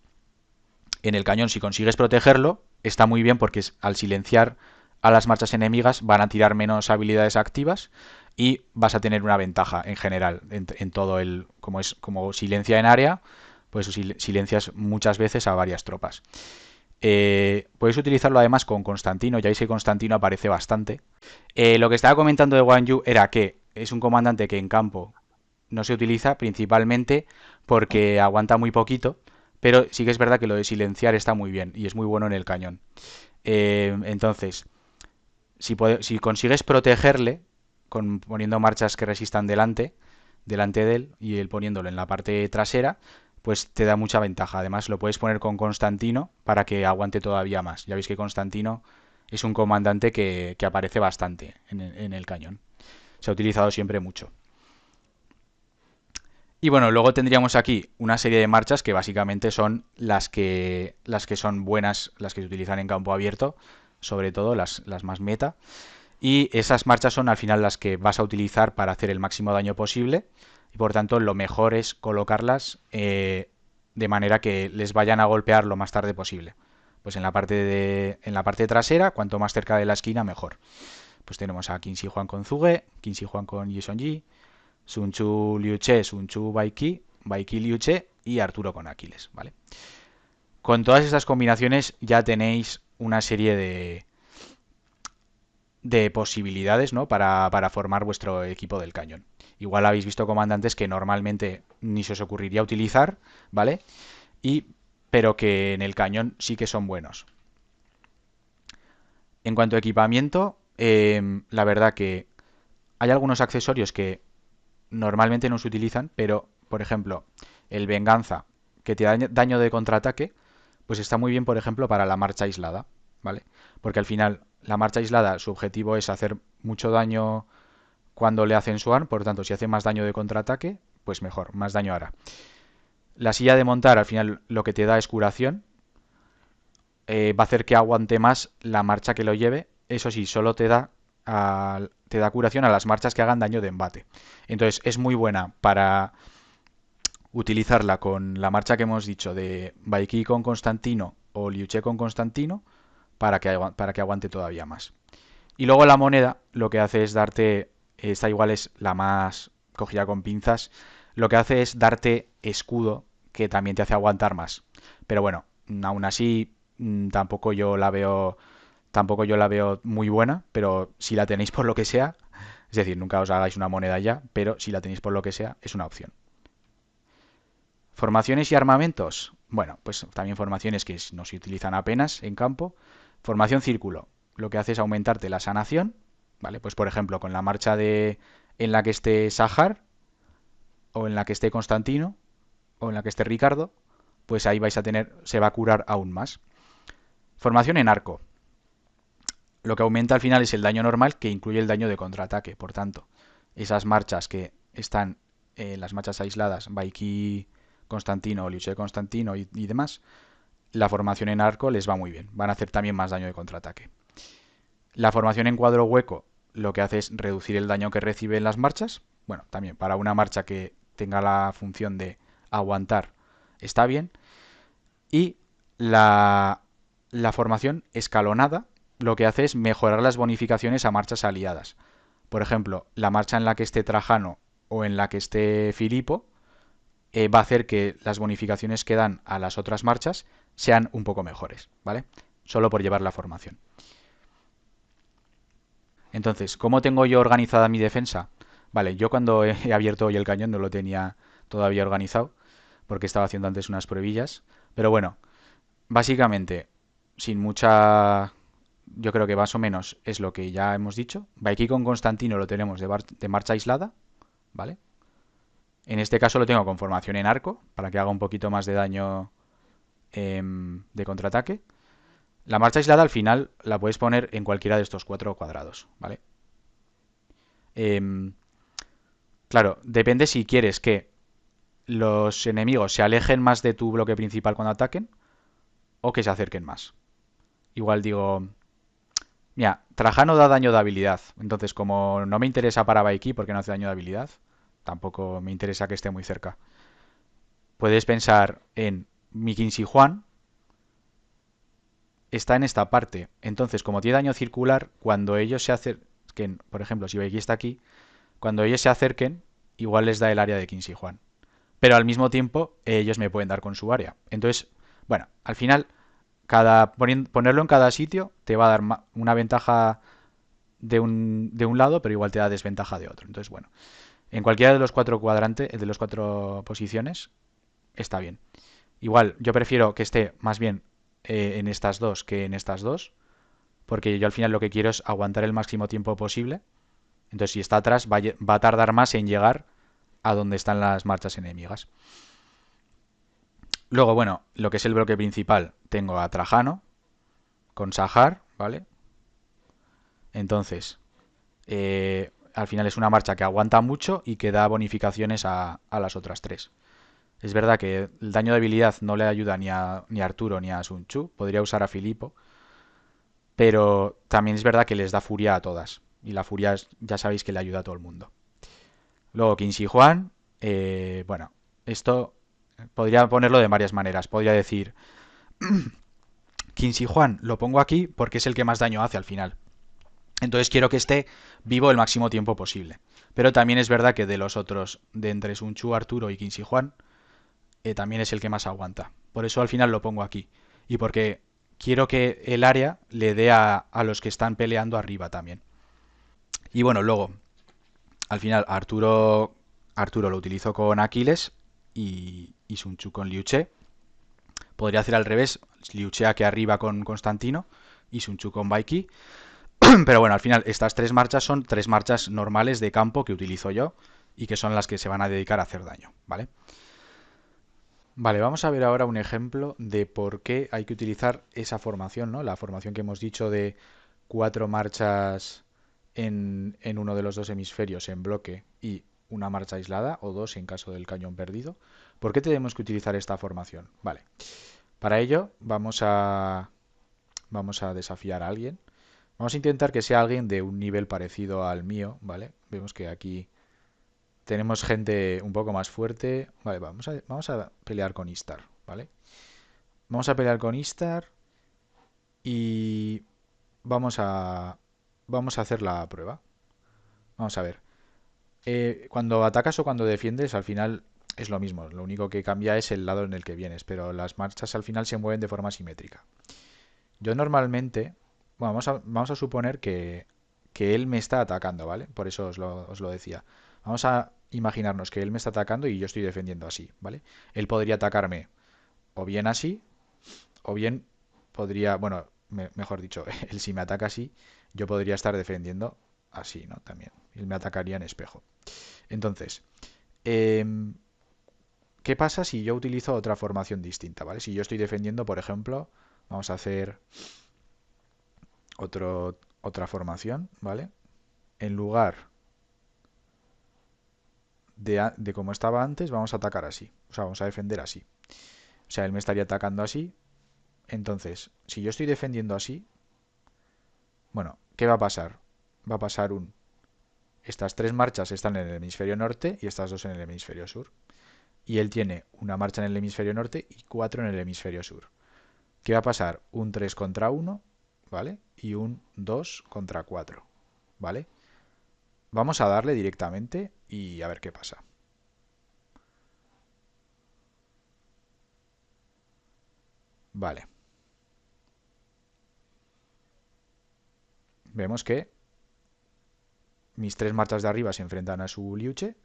en el cañón, si consigues protegerlo, está muy bien porque al silenciar a las marchas enemigas van a tirar menos habilidades activas y vas a tener una ventaja en general en todo el como silencia en área, pues silencias muchas veces a varias tropas. Puedes utilizarlo además con Constantino, ya veis que Constantino aparece bastante. Lo que estaba comentando de Guan Yu era que es un comandante que en campo no se utiliza principalmente porque aguanta muy poquito, pero sí que es verdad que lo de silenciar está muy bien y es muy bueno en el cañón. Entonces, si consigues protegerle poniendo marchas que resistan delante de él y él poniéndolo en la parte trasera, pues te da mucha ventaja. Además, lo puedes poner con Constantino para que aguante todavía más. Ya veis que Constantino es un comandante que aparece bastante en el cañón. Se ha utilizado siempre mucho. Y bueno, luego tendríamos aquí una serie de marchas que básicamente son las que son buenas, las que se utilizan en campo abierto, sobre todo las más meta. Y esas marchas son al final las que vas a utilizar para hacer el máximo daño posible. Y por tanto, lo mejor es colocarlas de manera que les vayan a golpear lo más tarde posible. Pues en la parte trasera, cuanto más cerca de la esquina, mejor. Pues tenemos a Qin Shi Huang con Zuge, Qin Shi Huang con Yi Ji, Sun Chu Liu Che, Sun Chu Bai Qi, Bai Qi Liu Che y Arturo con Aquiles, ¿vale? Con todas estas combinaciones ya tenéis una serie de posibilidades, ¿no? Para formar vuestro equipo del cañón. Igual habéis visto comandantes que normalmente ni se os ocurriría utilizar, ¿vale? Y, pero que en el cañón sí que son buenos. En cuanto a equipamiento, la verdad que hay algunos accesorios que normalmente no se utilizan, pero, por ejemplo, el Venganza, que te da daño de contraataque, pues está muy bien, por ejemplo, para la marcha aislada, ¿vale? Porque al final, la marcha aislada, su objetivo es hacer mucho daño cuando le hacen Swarm, por lo tanto, si hace más daño de contraataque, pues mejor, más daño hará. La silla de montar, al final, lo que te da es curación, va a hacer que aguante más la marcha que lo lleve, eso sí, solo te da curación a las marchas que hagan daño de embate. Entonces, es muy buena para utilizarla con la marcha que hemos dicho de Baiki con Constantino o Liuche con Constantino para que aguante todavía más. Y luego la moneda lo que hace es darte, esta igual es la más cogida con pinzas, lo que hace es darte escudo que también te hace aguantar más. Pero bueno, aún así tampoco yo la veo muy buena, pero si la tenéis por lo que sea, es decir, nunca os hagáis una moneda ya, pero si la tenéis por lo que sea, es una opción. Formaciones y armamentos. Bueno, pues también formaciones que no se utilizan apenas en campo. Formación círculo. Lo que hace es aumentarte la sanación. ¿Vale? Pues por ejemplo, con la marcha en la que esté Sahar o en la que esté Constantino, o en la que esté Ricardo, pues ahí vais a tener, se va a curar aún más. Formación en arco. Lo que aumenta al final es el daño normal que incluye el daño de contraataque. Por tanto, esas marchas que están en las marchas aisladas, Baiki Constantino, Liuche Constantino y demás, la formación en arco les va muy bien. Van a hacer también más daño de contraataque. La formación en cuadro hueco lo que hace es reducir el daño que reciben las marchas. Bueno, también para una marcha que tenga la función de aguantar está bien. Y la, la formación escalonada lo que hace es mejorar las bonificaciones a marchas aliadas. Por ejemplo, la marcha en la que esté Trajano o en la que esté Filipo va a hacer que las bonificaciones que dan a las otras marchas sean un poco mejores, ¿vale? Solo por llevar la formación. Entonces, ¿cómo tengo yo organizada mi defensa? Vale, yo cuando he abierto hoy el cañón no lo tenía todavía organizado, porque estaba haciendo antes unas pruebillas. Pero bueno, básicamente, sin mucha... Yo creo que más o menos es lo que ya hemos dicho. Baiki con Constantino lo tenemos de marcha aislada, ¿vale? En este caso lo tengo con formación en arco, para que haga un poquito más de daño de contraataque. La marcha aislada al final la puedes poner en cualquiera de estos cuatro cuadrados, ¿vale? Em, claro, depende si quieres que los enemigos se alejen más de tu bloque principal cuando ataquen o que se acerquen más. Igual digo, mira, Trajano da daño de habilidad, entonces como no me interesa para Baiki porque no hace daño de habilidad, tampoco me interesa que esté muy cerca. Puedes pensar en mi Quincy Juan está en esta parte, entonces como tiene daño circular, cuando ellos se acerquen, por ejemplo, si Baiki está aquí, cuando ellos se acerquen, igual les da el área de Quincy Juan. Pero al mismo tiempo ellos me pueden dar con su área. Entonces, bueno, al final ponerlo en cada sitio te va a dar una ventaja de un lado, pero igual te da desventaja de otro. Entonces, bueno, en cualquiera de los cuatro cuadrantes, de las cuatro posiciones, está bien. Igual, yo prefiero que esté más bien en estas dos que en estas dos, porque yo al final lo que quiero es aguantar el máximo tiempo posible. Entonces, si está atrás, va a tardar más en llegar a donde están las marchas enemigas. Luego, bueno, lo que es el bloque principal, tengo a Trajano con Sahar, ¿vale? Entonces, al final es una marcha que aguanta mucho y que da bonificaciones a las otras tres. Es verdad que el daño de habilidad no le ayuda ni a Arturo ni a Sun Tzu, podría usar a Filipo, pero también es verdad que les da furia a todas. Y la furia ya sabéis que le ayuda a todo el mundo. Luego Quincy Juan, bueno, esto podría ponerlo de varias maneras. Podría decir, Quincy Juan lo pongo aquí porque es el que más daño hace al final. Entonces quiero que esté vivo el máximo tiempo posible. Pero también es verdad que de los otros, de entre Sun Chu, Arturo y Quincy Juan, también es el que más aguanta. Por eso al final lo pongo aquí. Y porque quiero que el área le dé a los que están peleando arriba también. Y bueno, luego, al final, Arturo lo utilizo con Aquiles y Sun Chu con Liu Che. Podría hacer al revés, Liu Che aquí arriba con Constantino y Sun Chu con Baiki. Pero bueno, al final estas tres marchas son tres marchas normales de campo que utilizo yo y que son las que se van a dedicar a hacer daño, ¿vale? Vale, vamos a ver ahora un ejemplo de por qué hay que utilizar esa formación, ¿no? La formación que hemos dicho de cuatro marchas en uno de los dos hemisferios en bloque y una marcha aislada o dos en caso del cañón perdido. ¿Por qué tenemos que utilizar esta formación? Vale, para ello vamos a desafiar a alguien. Vamos a intentar que sea alguien de un nivel parecido al mío, ¿vale? Vemos que aquí tenemos gente un poco más fuerte. Vale, vamos a pelear con Istar, ¿vale? Vamos a pelear con Istar y vamos a, vamos a hacer la prueba. Vamos a ver. Cuando atacas o cuando defiendes, al final es lo mismo. Lo único que cambia es el lado en el que vienes, pero las marchas al final se mueven de forma simétrica. Yo normalmente, bueno, vamos a suponer que él me está atacando, ¿vale? Por eso os lo decía. Vamos a imaginarnos que él me está atacando y yo estoy defendiendo así, ¿vale? Él podría atacarme o bien así, o bien podría, bueno, mejor dicho, él si me ataca así, yo podría estar defendiendo así, ¿no? También. Él me atacaría en espejo. Entonces, em, ¿qué pasa si yo utilizo otra formación distinta, ¿vale? Si yo estoy defendiendo, por ejemplo, vamos a hacer otra formación, ¿vale? En lugar de como estaba antes, vamos a atacar así. O sea, vamos a defender así. O sea, él me estaría atacando así. Entonces, si yo estoy defendiendo así, bueno, ¿qué va a pasar? Va a pasar un... Estas tres marchas están en el hemisferio norte y estas dos en el hemisferio sur. Y él tiene una marcha en el hemisferio norte y cuatro en el hemisferio sur. ¿Qué va a pasar? Un 3 contra uno, ¿vale? Y un 2 contra 4, ¿vale? Vamos a darle directamente y a ver qué pasa. Vale. Vemos que mis tres marchas de arriba se enfrentan a su liuche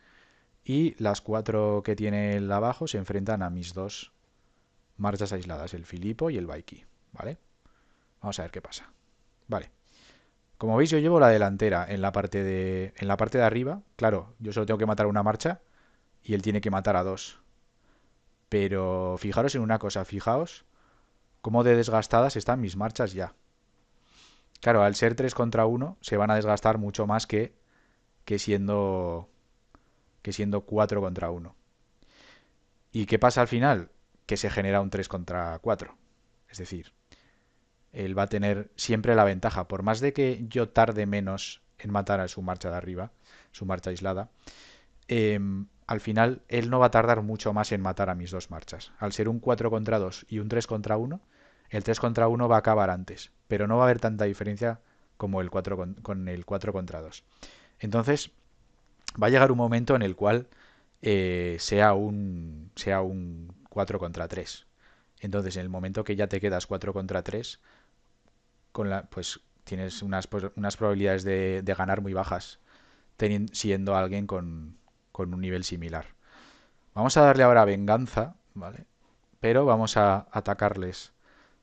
y las cuatro que tiene el abajo se enfrentan a mis dos marchas aisladas, el Filipo y el Baiki, ¿vale? Vamos a ver qué pasa. Vale. Como veis, yo llevo la delantera en la parte de arriba. Claro, yo solo tengo que matar una marcha y él tiene que matar a dos. Pero fijaros en una cosa, fijaos cómo de desgastadas están mis marchas ya. Claro, al ser 3 contra uno se van a desgastar mucho más que siendo que siendo 4 contra uno. ¿Y qué pasa al final? Que se genera un 3 contra 4. Es decir, él va a tener siempre la ventaja. Por más de que yo tarde menos en matar a su marcha de arriba, su marcha aislada, al final él no va a tardar mucho más en matar a mis dos marchas. Al ser un 4 contra 2 y un 3 contra uno, el 3 contra uno va a acabar antes, pero no va a haber tanta diferencia como el 4 con el 4 contra 2. Entonces, va a llegar un momento en el cual sea un 4 contra 3. Entonces, en el momento que ya te quedas 4 contra 3, pues tienes unas probabilidades de ganar muy bajas, siendo alguien con un nivel similar. Vamos a darle ahora venganza, ¿vale? Pero vamos a atacarles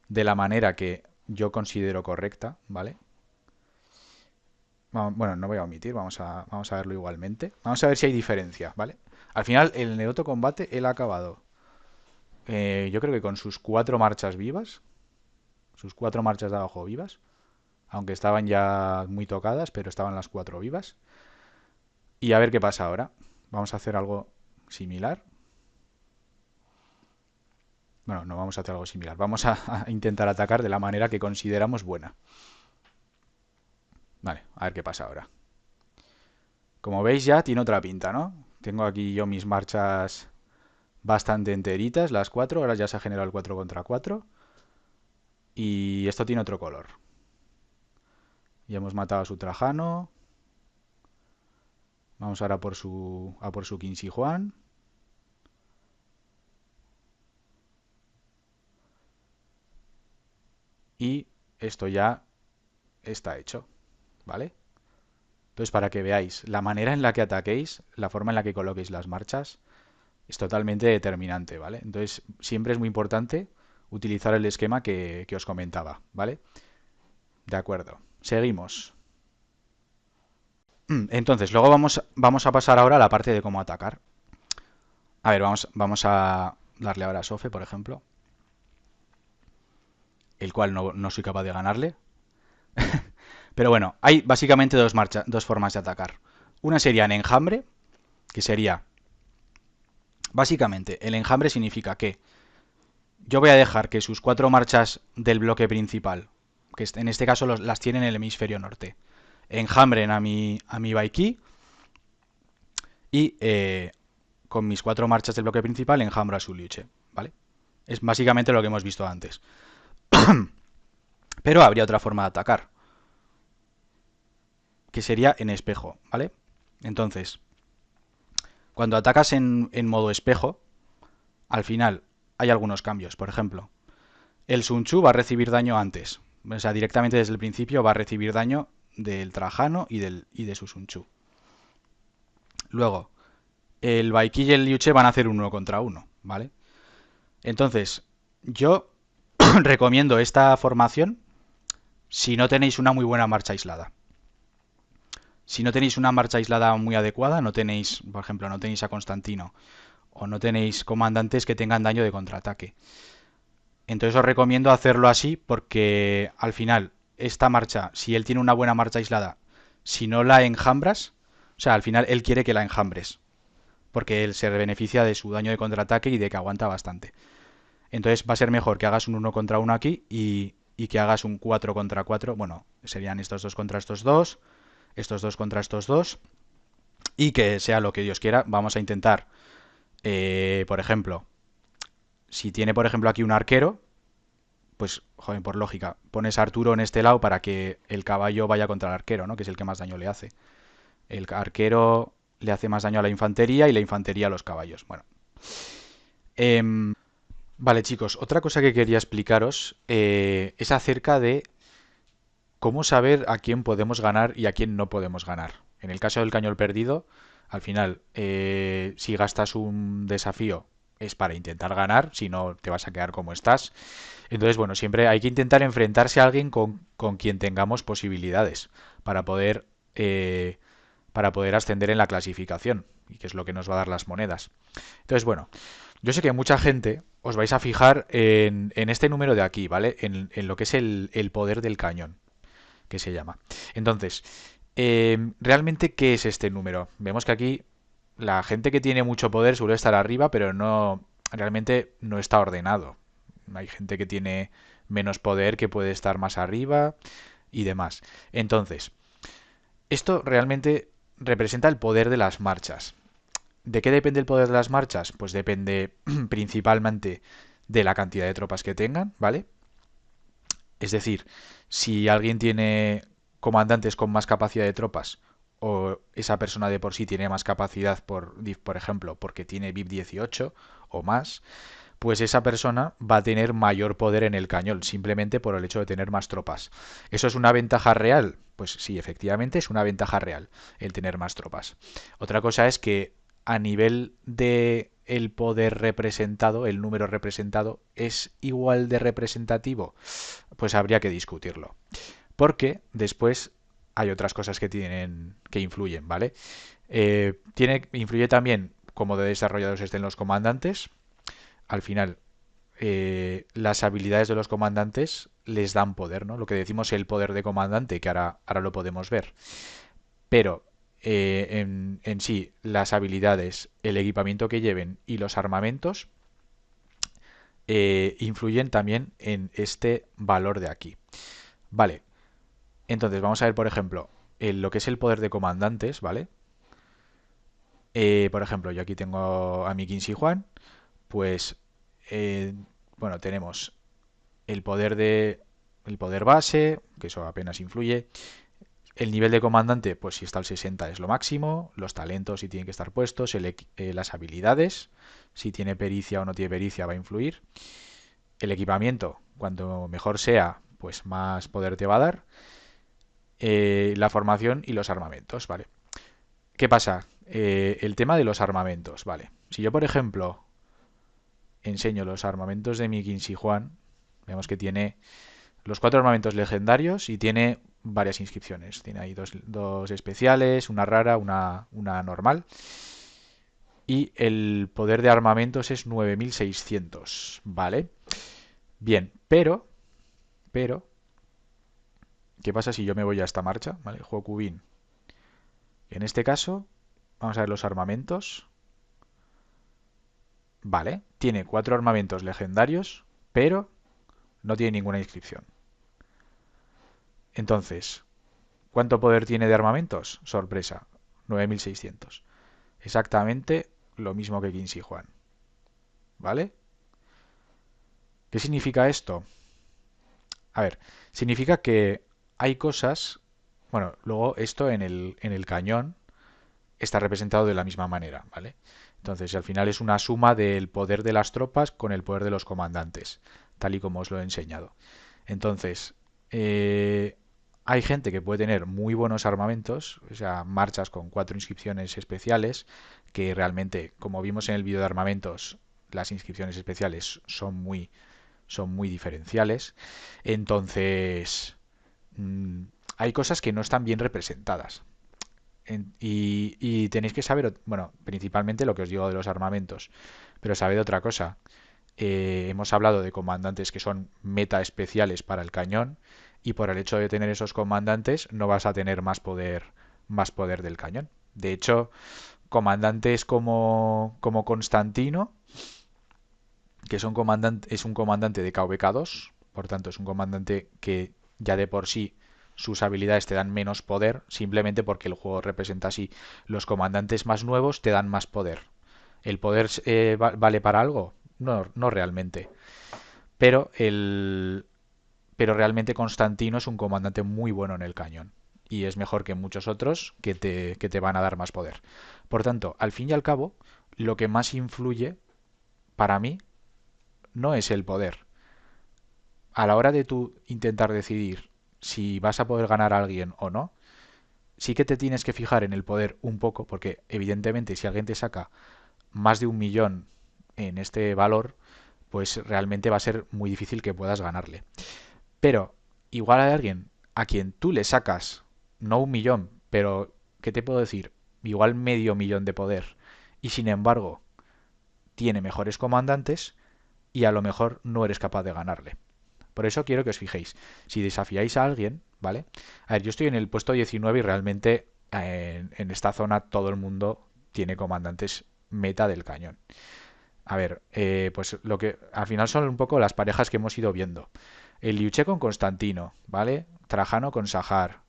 de la manera que yo considero correcta, ¿vale? Bueno, no voy a omitir, vamos a verlo igualmente. Vamos a ver si hay diferencia, ¿vale? Al final, en el otro combate, él ha acabado, yo creo que con sus cuatro marchas vivas, sus cuatro marchas de abajo vivas, aunque estaban ya muy tocadas, pero estaban las cuatro vivas. Y a ver qué pasa ahora. Vamos a hacer algo similar. Bueno, no vamos a hacer algo similar. Vamos a intentar atacar de la manera que consideramos buena. Vale, a ver qué pasa ahora. Como veis ya tiene otra pinta, ¿no? Tengo aquí yo mis marchas bastante enteritas, las cuatro. Ahora ya se ha generado el 4 contra 4. Y esto tiene otro color. Ya hemos matado a su Trajano. Vamos ahora a por su Qin Shi Huang. Y esto ya está hecho, ¿vale? Entonces, para que veáis, la manera en la que ataquéis, la forma en la que coloquéis las marchas, es totalmente determinante, ¿vale? Entonces, siempre es muy importante utilizar el esquema que os comentaba, ¿vale? De acuerdo. Seguimos. Entonces, luego vamos a pasar ahora a la parte de cómo atacar. A ver, vamos a darle ahora a Sofe, por ejemplo, el cual no soy capaz de ganarle. Pero bueno, hay básicamente dos formas de atacar. Una sería en enjambre, que sería... Básicamente, el enjambre significa que yo voy a dejar que sus cuatro marchas del bloque principal, que en este caso las tiene en el hemisferio norte, enjambren a mi Baiki y con mis cuatro marchas del bloque principal enjambro a su Liuche, ¿vale? Es básicamente lo que hemos visto antes. Pero habría otra forma de atacar, que sería en espejo, ¿vale? Entonces, cuando atacas en modo espejo, al final hay algunos cambios. Por ejemplo, el Sun Tzu va a recibir daño antes. O sea, directamente desde el principio va a recibir daño del Trajano y de su Sun Tzu. Luego, el Baiki y el Liuche van a hacer uno contra uno, ¿vale? Entonces, yo recomiendo esta formación si no tenéis una muy buena marcha aislada. Si no tenéis una marcha aislada muy adecuada, no tenéis, por ejemplo, no tenéis a Constantino o no tenéis comandantes que tengan daño de contraataque. Entonces os recomiendo hacerlo así porque al final esta marcha, si él tiene una buena marcha aislada, si no la enjambras, o sea, al final él quiere que la enjambres, porque él se beneficia de su daño de contraataque y de que aguanta bastante. Entonces va a ser mejor que hagas un uno contra uno aquí y que hagas un 4 contra 4. Bueno, serían estos dos contra estos dos contra estos dos, y que sea lo que Dios quiera. Vamos a intentar, por ejemplo, si tiene por ejemplo aquí un arquero, pues, joder, por lógica, pones a Arturo en este lado para que el caballo vaya contra el arquero, ¿no? Que es el que más daño le hace. El arquero le hace más daño a la infantería y la infantería a los caballos. Bueno. Vale, chicos, otra cosa que quería explicaros es acerca de cómo saber a quién podemos ganar y a quién no podemos ganar. En el caso del cañón perdido, al final, si gastas un desafío es para intentar ganar, si no te vas a quedar como estás. Entonces, bueno, siempre hay que intentar enfrentarse a alguien con quien tengamos posibilidades para poder, eh, para poder ascender en la clasificación, y que es lo que nos va a dar las monedas. Entonces, bueno, yo sé que mucha gente os vais a fijar en este número de aquí, ¿vale? En lo que es el poder del cañón, que se llama. Entonces, ¿realmente qué es este número? Vemos que aquí la gente que tiene mucho poder suele estar arriba, pero no, realmente no está ordenado. Hay gente que tiene menos poder que puede estar más arriba y demás. Entonces, esto realmente representa el poder de las marchas. ¿De qué depende el poder de las marchas? Pues depende principalmente de la cantidad de tropas que tengan, ¿vale? Es decir, si alguien tiene comandantes con más capacidad de tropas o esa persona de por sí tiene más capacidad por ejemplo, porque tiene VIP 18 o más, pues esa persona va a tener mayor poder en el cañón, simplemente por el hecho de tener más tropas. ¿Eso es una ventaja real? Pues sí, efectivamente es una ventaja real el tener más tropas. Otra cosa es que a nivel de el poder representado, el número representado, ¿es igual de representativo? Pues habría que discutirlo. Porque después hay otras cosas que tienen que influyen, ¿vale? Influye también cómo de desarrollados estén los comandantes. Al final, las habilidades de los comandantes les dan poder, ¿no? Lo que decimos el poder de comandante, que ahora lo podemos ver. Pero en sí, las habilidades, el equipamiento que lleven y los armamentos influyen también en este valor de aquí. Vale, entonces vamos a ver, por ejemplo, lo que es el poder de comandantes, ¿vale? Por ejemplo, yo aquí tengo a mi Quincy Juan, pues, eh, bueno, tenemos el poder el poder base, que eso apenas influye. El nivel de comandante, pues si está al 60 es lo máximo. Los talentos si tienen que estar puestos. Las habilidades, si tiene pericia o no tiene pericia va a influir. El equipamiento, cuanto mejor sea, pues más poder te va a dar. La formación y los armamentos, ¿vale? ¿Qué pasa? El tema de los armamentos, ¿vale? Si yo, por ejemplo, enseño los armamentos de mi Quincy Juan, vemos que tiene los cuatro armamentos legendarios y tiene varias inscripciones. Tiene ahí dos especiales, una rara, una normal. Y el poder de armamentos es 9600, ¿vale? Bien, pero, ¿qué pasa si yo me voy a esta marcha? ¿Vale? Juego Cubin. En este caso, vamos a ver los armamentos. Vale, tiene cuatro armamentos legendarios, pero no tiene ninguna inscripción. Entonces, ¿cuánto poder tiene de armamentos? Sorpresa, 9600. Exactamente lo mismo que Quincy Juan. ¿Vale? ¿Qué significa esto? A ver, significa que hay cosas. Bueno, luego esto en el cañón está representado de la misma manera, ¿vale? Entonces, al final es una suma del poder de las tropas con el poder de los comandantes, tal y como os lo he enseñado. Entonces, eh, hay gente que puede tener muy buenos armamentos, o sea, marchas con cuatro inscripciones especiales, que realmente, como vimos en el vídeo de armamentos, las inscripciones especiales son muy diferenciales. Entonces, hay cosas que no están bien representadas. Y tenéis que saber, bueno, principalmente lo que os digo de los armamentos, pero sabed otra cosa. Hemos hablado de comandantes que son meta especiales para el cañón y por el hecho de tener esos comandantes no vas a tener más poder del cañón. De hecho, comandantes como Constantino, que es un comandante de KVK2, por tanto es un comandante que ya de por sí sus habilidades te dan menos poder, simplemente porque el juego representa así. Los comandantes más nuevos te dan más poder. ¿El poder vale para algo? No, no realmente. Pero pero realmente Constantino es un comandante muy bueno en el cañón. Y es mejor que muchos otros que te van a dar más poder. Por tanto, al fin y al cabo, lo que más influye para mí no es el poder. A la hora de tú intentar decidir si vas a poder ganar a alguien o no, sí que te tienes que fijar en el poder un poco, porque evidentemente si alguien te saca más de 1 millón en este valor, pues realmente va a ser muy difícil que puedas ganarle. Pero igual hay alguien a quien tú le sacas, no 1 millón, pero ¿qué te puedo decir? Igual medio millón de poder, y sin embargo tiene mejores comandantes y a lo mejor no eres capaz de ganarle. Por eso quiero que os fijéis. Si desafiáis a alguien, ¿vale? A ver, yo estoy en el puesto 19 y realmente en esta zona todo el mundo tiene comandantes meta del cañón. A ver, pues lo que al final son un poco las parejas que hemos ido viendo. El Liuche con Constantino, ¿vale? Trajano con Sahar.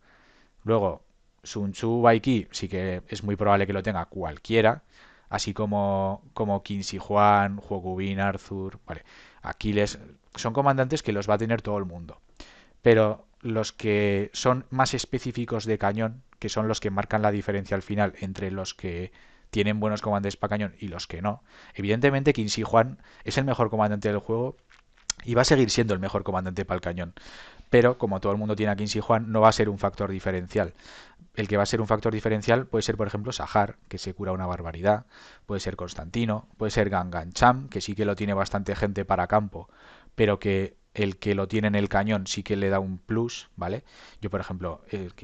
Luego, Sun Tzu Baiki sí que es muy probable que lo tenga cualquiera, así como Qin Shi Huang, Huokubin, Arthur, vale. Aquiles, son comandantes que los va a tener todo el mundo. Pero los que son más específicos de cañón, que son los que marcan la diferencia al final entre los que tienen buenos comandantes para cañón y los que no. Evidentemente, Qin Shi Huang es el mejor comandante del juego y va a seguir siendo el mejor comandante para el cañón. Pero como todo el mundo tiene a Qin Shi Huang, no va a ser un factor diferencial. El que va a ser un factor diferencial puede ser, por ejemplo, Sahar, que se cura una barbaridad, puede ser Constantino, puede ser Gangan Cham, que sí que lo tiene bastante gente para campo, pero que el que lo tiene en el cañón sí que le da un plus, ¿vale? Yo, por ejemplo,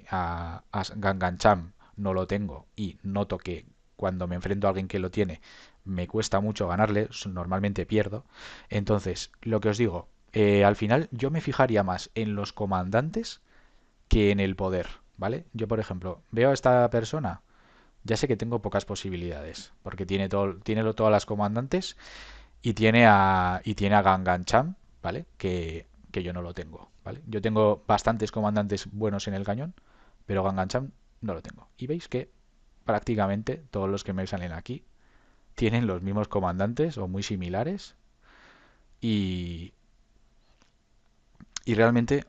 a Gangan Cham no lo tengo y noto que cuando me enfrento a alguien que lo tiene me cuesta mucho ganarle, normalmente pierdo. Entonces, lo que os digo, al final yo me fijaría más en los comandantes que en el poder, ¿vale? Yo, por ejemplo, veo a esta persona, ya sé que tengo pocas posibilidades, porque tiene todas las comandantes y tiene a Gangan Cham, ¿vale? Que yo no lo tengo, ¿vale? Yo tengo bastantes comandantes buenos en el cañón, pero Gangan Cham no lo tengo. Y veis que prácticamente todos los que me salen aquí tienen los mismos comandantes o muy similares y, y realmente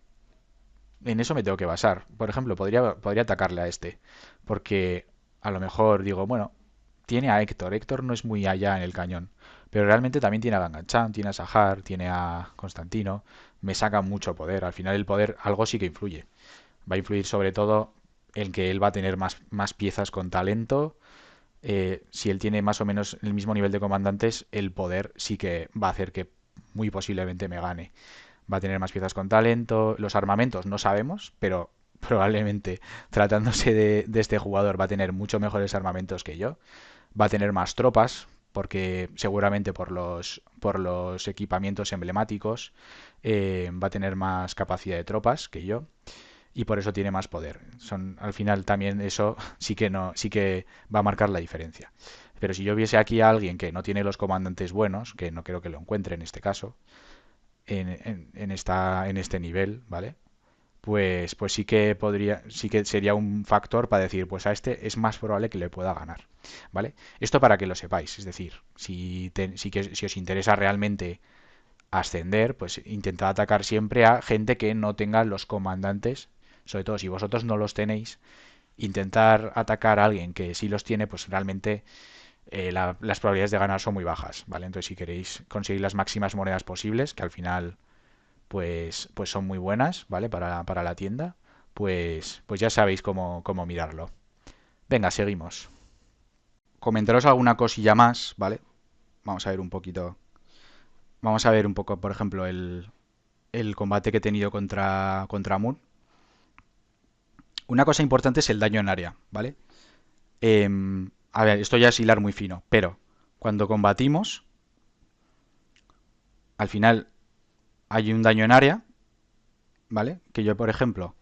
en eso me tengo que basar. Por ejemplo, podría atacarle a este, porque a lo mejor digo, bueno, tiene a Héctor. Héctor no es muy allá en el cañón, pero realmente también tiene a Ganganchan, tiene a Sahar, tiene a Constantino. Me saca mucho poder. Al final el poder algo sí que influye. Va a influir sobre todo en que él va a tener más piezas con talento. Si él tiene más o menos el mismo nivel de comandantes, el poder sí que va a hacer que muy posiblemente me gane. Va a tener más piezas con talento. Los armamentos no sabemos, pero probablemente tratándose de este jugador va a tener mucho mejores armamentos que yo. Va a tener más tropas, porque seguramente por los equipamientos emblemáticos va a tener más capacidad de tropas que yo y por eso tiene más poder. Al final también eso sí que no, sí que va a marcar la diferencia. Pero si yo viese aquí a alguien que no tiene los comandantes buenos, que no creo que lo encuentre en este caso, en este nivel, ¿vale? Pues sí que sería un factor para decir, pues a este es más probable que le pueda ganar, ¿vale? Esto para que lo sepáis, es decir, si os interesa realmente ascender, pues intentad atacar siempre a gente que no tenga los comandantes, sobre todo si vosotros no los tenéis, intentar atacar a alguien que sí los tiene, pues realmente las probabilidades de ganar son muy bajas, ¿vale? Entonces si queréis conseguir las máximas monedas posibles, que al final pues son muy buenas, ¿vale? Para la tienda, pues ya sabéis cómo mirarlo. Venga, seguimos. Comentaros alguna cosilla más, ¿vale? Vamos a ver un poquito. Vamos a ver un poco, por ejemplo, el combate que he tenido contra Moon. Una cosa importante es el daño en área, ¿vale? A ver, esto ya es hilar muy fino, pero cuando combatimos, al final hay un daño en área, ¿vale? Que yo, por ejemplo,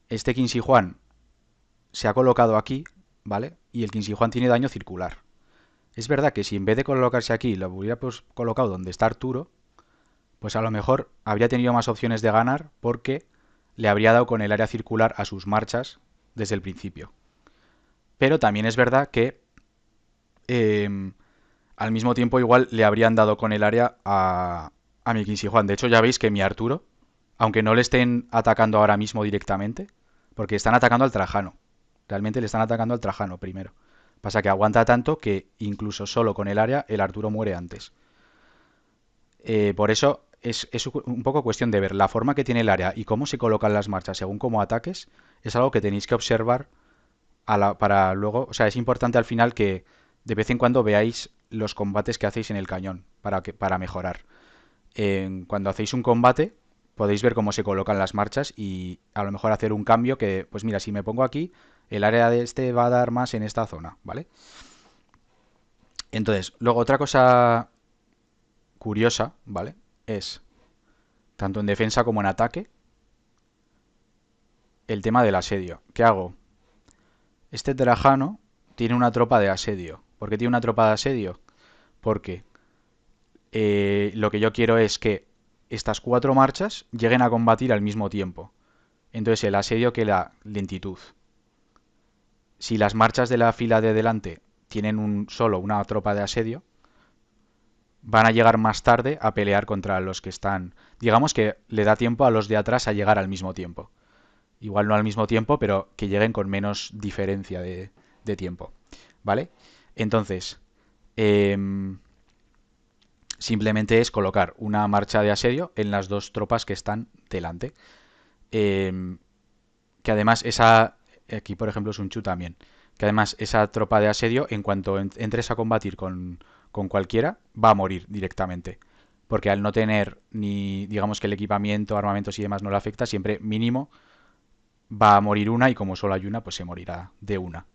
este Qin Shi Huang se ha colocado aquí, ¿vale? Y el Qin Shi Huang tiene daño circular. Es verdad que si en vez de colocarse aquí lo hubiera pues, colocado donde está Arturo, pues a lo mejor habría tenido más opciones de ganar porque le habría dado con el área circular a sus marchas desde el principio. Pero también es verdad que eh, al mismo tiempo igual le habrían dado con el área a mi Qin Shi Huang. De hecho ya veis que mi Arturo, aunque no le estén atacando ahora mismo directamente, porque están atacando al Trajano. Realmente le están atacando al Trajano primero. Pasa que aguanta tanto que incluso solo con el área el Arturo muere antes. Por eso es un poco cuestión de ver la forma que tiene el área y cómo se colocan las marchas según cómo ataques. Es algo que tenéis que observar para luego. O sea, es importante al final que de vez en cuando veáis los combates que hacéis en el cañón para mejorar. Cuando hacéis un combate podéis ver cómo se colocan las marchas y a lo mejor hacer un cambio que, pues mira, si me pongo aquí, el área de este va a dar más en esta zona, ¿vale? Entonces, luego otra cosa curiosa, ¿vale? Es, tanto en defensa como en ataque, el tema del asedio. ¿Qué hago? Este Trajano tiene una tropa de asedio. ¿Por qué tiene una tropa de asedio? Porque lo que yo quiero es que estas cuatro marchas lleguen a combatir al mismo tiempo. Entonces el asedio que la lentitud. Si las marchas de la fila de delante tienen solo una tropa de asedio, van a llegar más tarde a pelear contra los que están. Digamos que le da tiempo a los de atrás a llegar al mismo tiempo. Igual no al mismo tiempo, pero que lleguen con menos diferencia de tiempo. ¿Vale? Entonces, eh, simplemente es colocar una marcha de asedio en las dos tropas que están delante. Eh, que además esa, aquí por ejemplo Sun Tzu también, que además esa tropa de asedio, en cuanto entres a combatir con cualquiera, va a morir directamente. Porque al no tener ni, digamos que el equipamiento, armamentos y demás no le afecta, siempre mínimo va a morir una y como solo hay una, pues se morirá de una.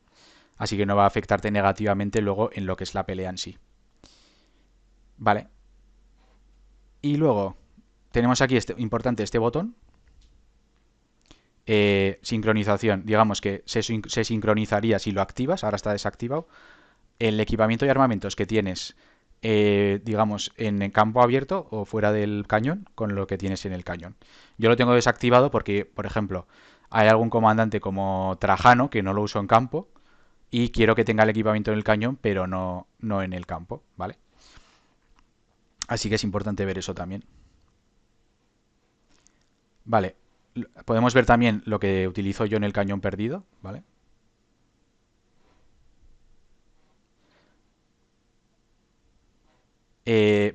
Así que no va a afectarte negativamente luego en lo que es la pelea en sí. Vale. Y luego tenemos aquí importante este botón. Sincronización. Digamos que se sincronizaría si lo activas, ahora está desactivado. El equipamiento y armamentos que tienes, digamos, en el campo abierto o fuera del cañón con lo que tienes en el cañón. Yo lo tengo desactivado porque, por ejemplo, hay algún comandante como Trajano que no lo uso en campo y quiero que tenga el equipamiento en el cañón, pero no en el campo, ¿vale? Así que es importante ver eso también. Vale, podemos ver también lo que utilizo yo en el cañón perdido, ¿vale?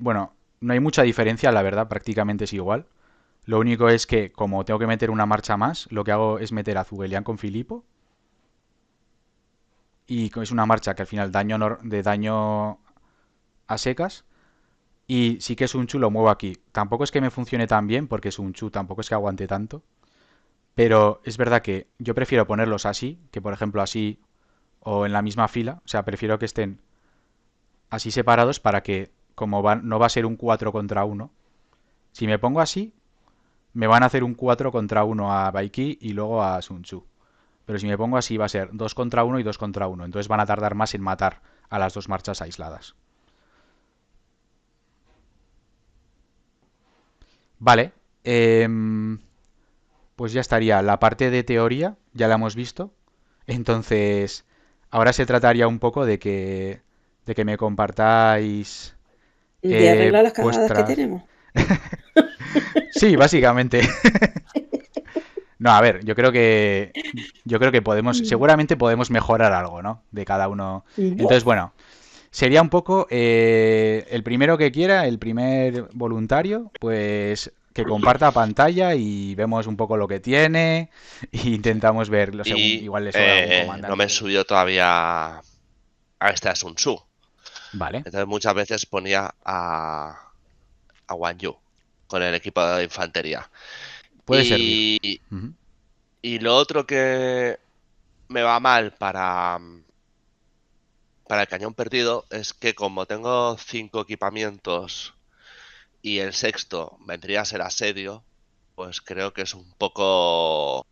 Bueno, no hay mucha diferencia, la verdad, prácticamente es igual. Lo único es que, como tengo que meter una marcha más, lo que hago es meter a Zugelian con Filipo. Y es una marcha que al final de daño a secas. Y sí que Sun Chu lo muevo aquí. Tampoco es que me funcione tan bien, porque Sun Chu tampoco es que aguante tanto. Pero es verdad que yo prefiero ponerlos así, que por ejemplo así o en la misma fila. O sea, prefiero que estén así separados para que, como no va a ser un 4 contra uno. Si me pongo así, me van a hacer un 4 contra uno a Baiki y luego a Sun Tzu. Pero si me pongo así va a ser 2 contra uno y 2 contra uno. Entonces van a tardar más en matar a las dos marchas aisladas. Vale. Pues ya estaría. La parte de teoría ya la hemos visto. Entonces, ahora se trataría un poco de que me compartáis De arreglar las cagadas que vuestras. tenemos. Sí, básicamente. No, a ver, yo creo que podemos, Mm. seguramente podemos mejorar algo, ¿no? De cada uno. Entonces, Buf. bueno, sería un poco el primero que quiera, el primer voluntario, pues que comparta pantalla y vemos un poco lo que tiene e intentamos verlo según Y igual le sobra algún no me comandante he que no. subido todavía a este Asunsu. Vale, Entonces muchas veces ponía a Wang Yu con el equipo de infantería. puede servir. Y, Ujú. y lo otro que me va mal para el cañón perdido es que como tengo 5 equipamientos y el sexto vendría a ser asedio, pues creo que es un poco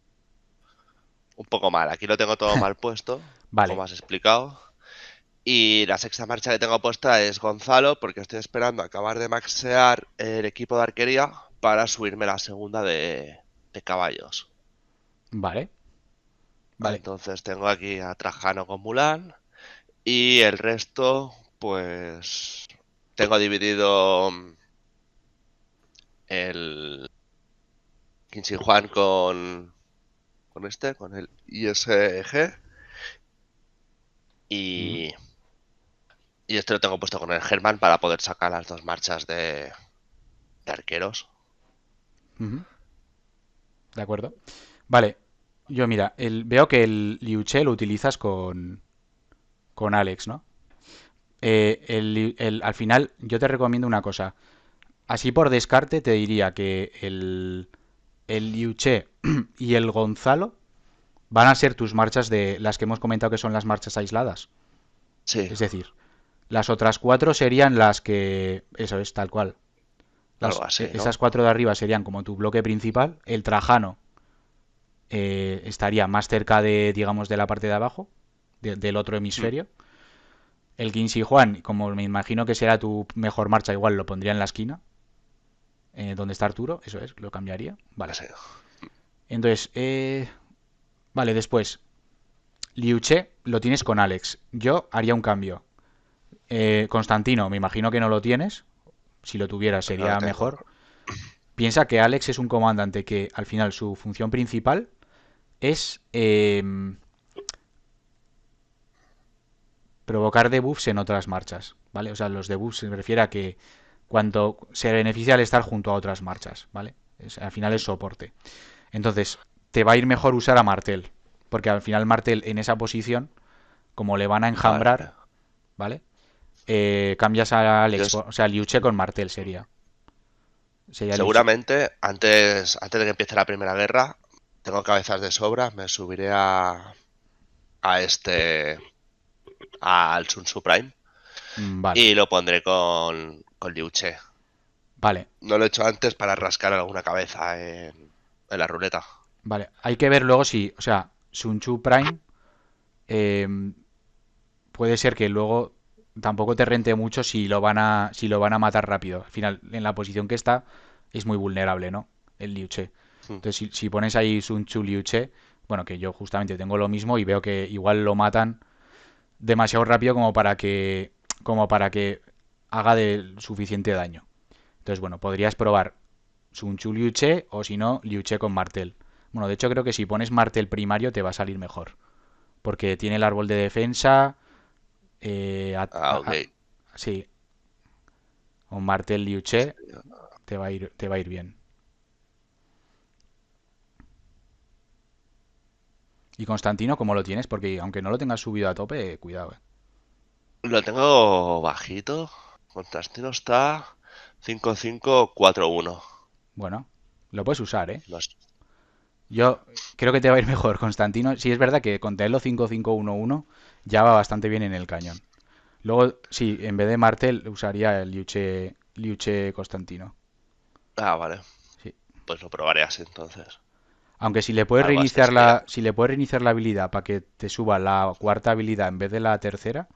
mal. Aquí lo tengo todo mal puesto, Vale, como has explicado. Y la sexta marcha que tengo puesta es Gonzalo, porque estoy esperando acabar de maxear el equipo de arquería para subirme la segunda de caballos. vale, vale. Entonces tengo aquí a Trajano con Mulan y el resto, pues tengo dividido el Quincy Juan con el ISG Ujú, y, y este lo tengo puesto con el German para poder sacar las 2 marchas de arqueros. ujú, de acuerdo. Vale, yo mira, veo que el Liu Che lo utilizas con Alex, ¿no? Al final, yo te recomiendo una cosa. Así por descarte te diría que el Liu Che y el Gonzalo van a ser tus marchas de las que hemos comentado que son las marchas aisladas. Sí, Es decir, las otras cuatro serían las que... Eso es, tal cual. algo así, Esas ¿no? cuatro de arriba serían como tu bloque principal. El Trajano estaría más cerca de, digamos, de la parte de abajo, del otro Hmm. hemisferio. El Quincy Juan, como me imagino que será tu mejor marcha, igual lo pondría en la esquina, donde está Arturo, eso es, lo cambiaría. Vale. Así. Entonces, vale, después, Liu Che lo tienes con Alex. Yo haría un cambio. Constantino, me imagino que no lo tienes. Si lo tuvieras No lo sería tengo. mejor. Piensa que Alex es un comandante que al final su función principal es provocar debuffs en otras marchas, ¿vale? O sea, los debuffs se refiere a que cuando se beneficia al estar junto a otras marchas, ¿vale? Al final es soporte. Entonces, te va a ir mejor usar a Martel, porque al final Martel en esa posición, como le van a enjambrar, Vale. ¿vale? Cambias a Yo Alex, o sea, Liuche con Martel sería Liuche. seguramente antes de que empiece la Primera Guerra, tengo cabezas de sobra, me subiré a al Sun Tzu Prime Vale, y lo pondré con Liu Che. vale, No lo he hecho antes para rascar alguna cabeza en la ruleta. vale. Hay que ver luego si, o sea, Sun Tzu Prime eh, puede ser que luego tampoco te rente mucho si lo van a matar rápido. Al final, en la posición que está, es muy vulnerable, ¿no? El Liu Che. Hmm. Entonces, si pones ahí Sun Tzu Liu Che, bueno, que yo justamente tengo lo mismo y veo que igual lo matan demasiado rápido como para que haga de suficiente daño. Entonces, bueno, podrías probar Sun Tzu Liu Che o si no, Liu Che con Martel. Bueno, de hecho creo que si pones Martel primario te va a salir mejor. Porque tiene el árbol de defensa. eh, a- Ah, a- ok. a- sí, un Martel Liu Che te va a ir bien. ¿Y Constantino cómo lo tienes? Porque aunque no lo tengas subido a tope, cuidado. Lo tengo bajito. Contrastino está 5541. Bueno, lo puedes usar, ¿eh? No es- Yo creo que te va a ir mejor, Constantino. Sí, es verdad que con Telo 5511 ya va bastante bien en el cañón. Luego, sí, en vez de Martel usaría el Liuche Constantino. Ah, vale. Sí. Pues lo probaré así entonces. Aunque si le puedes Algo así reiniciar sería. la habilidad para que te suba la cuarta habilidad en vez de la tercera,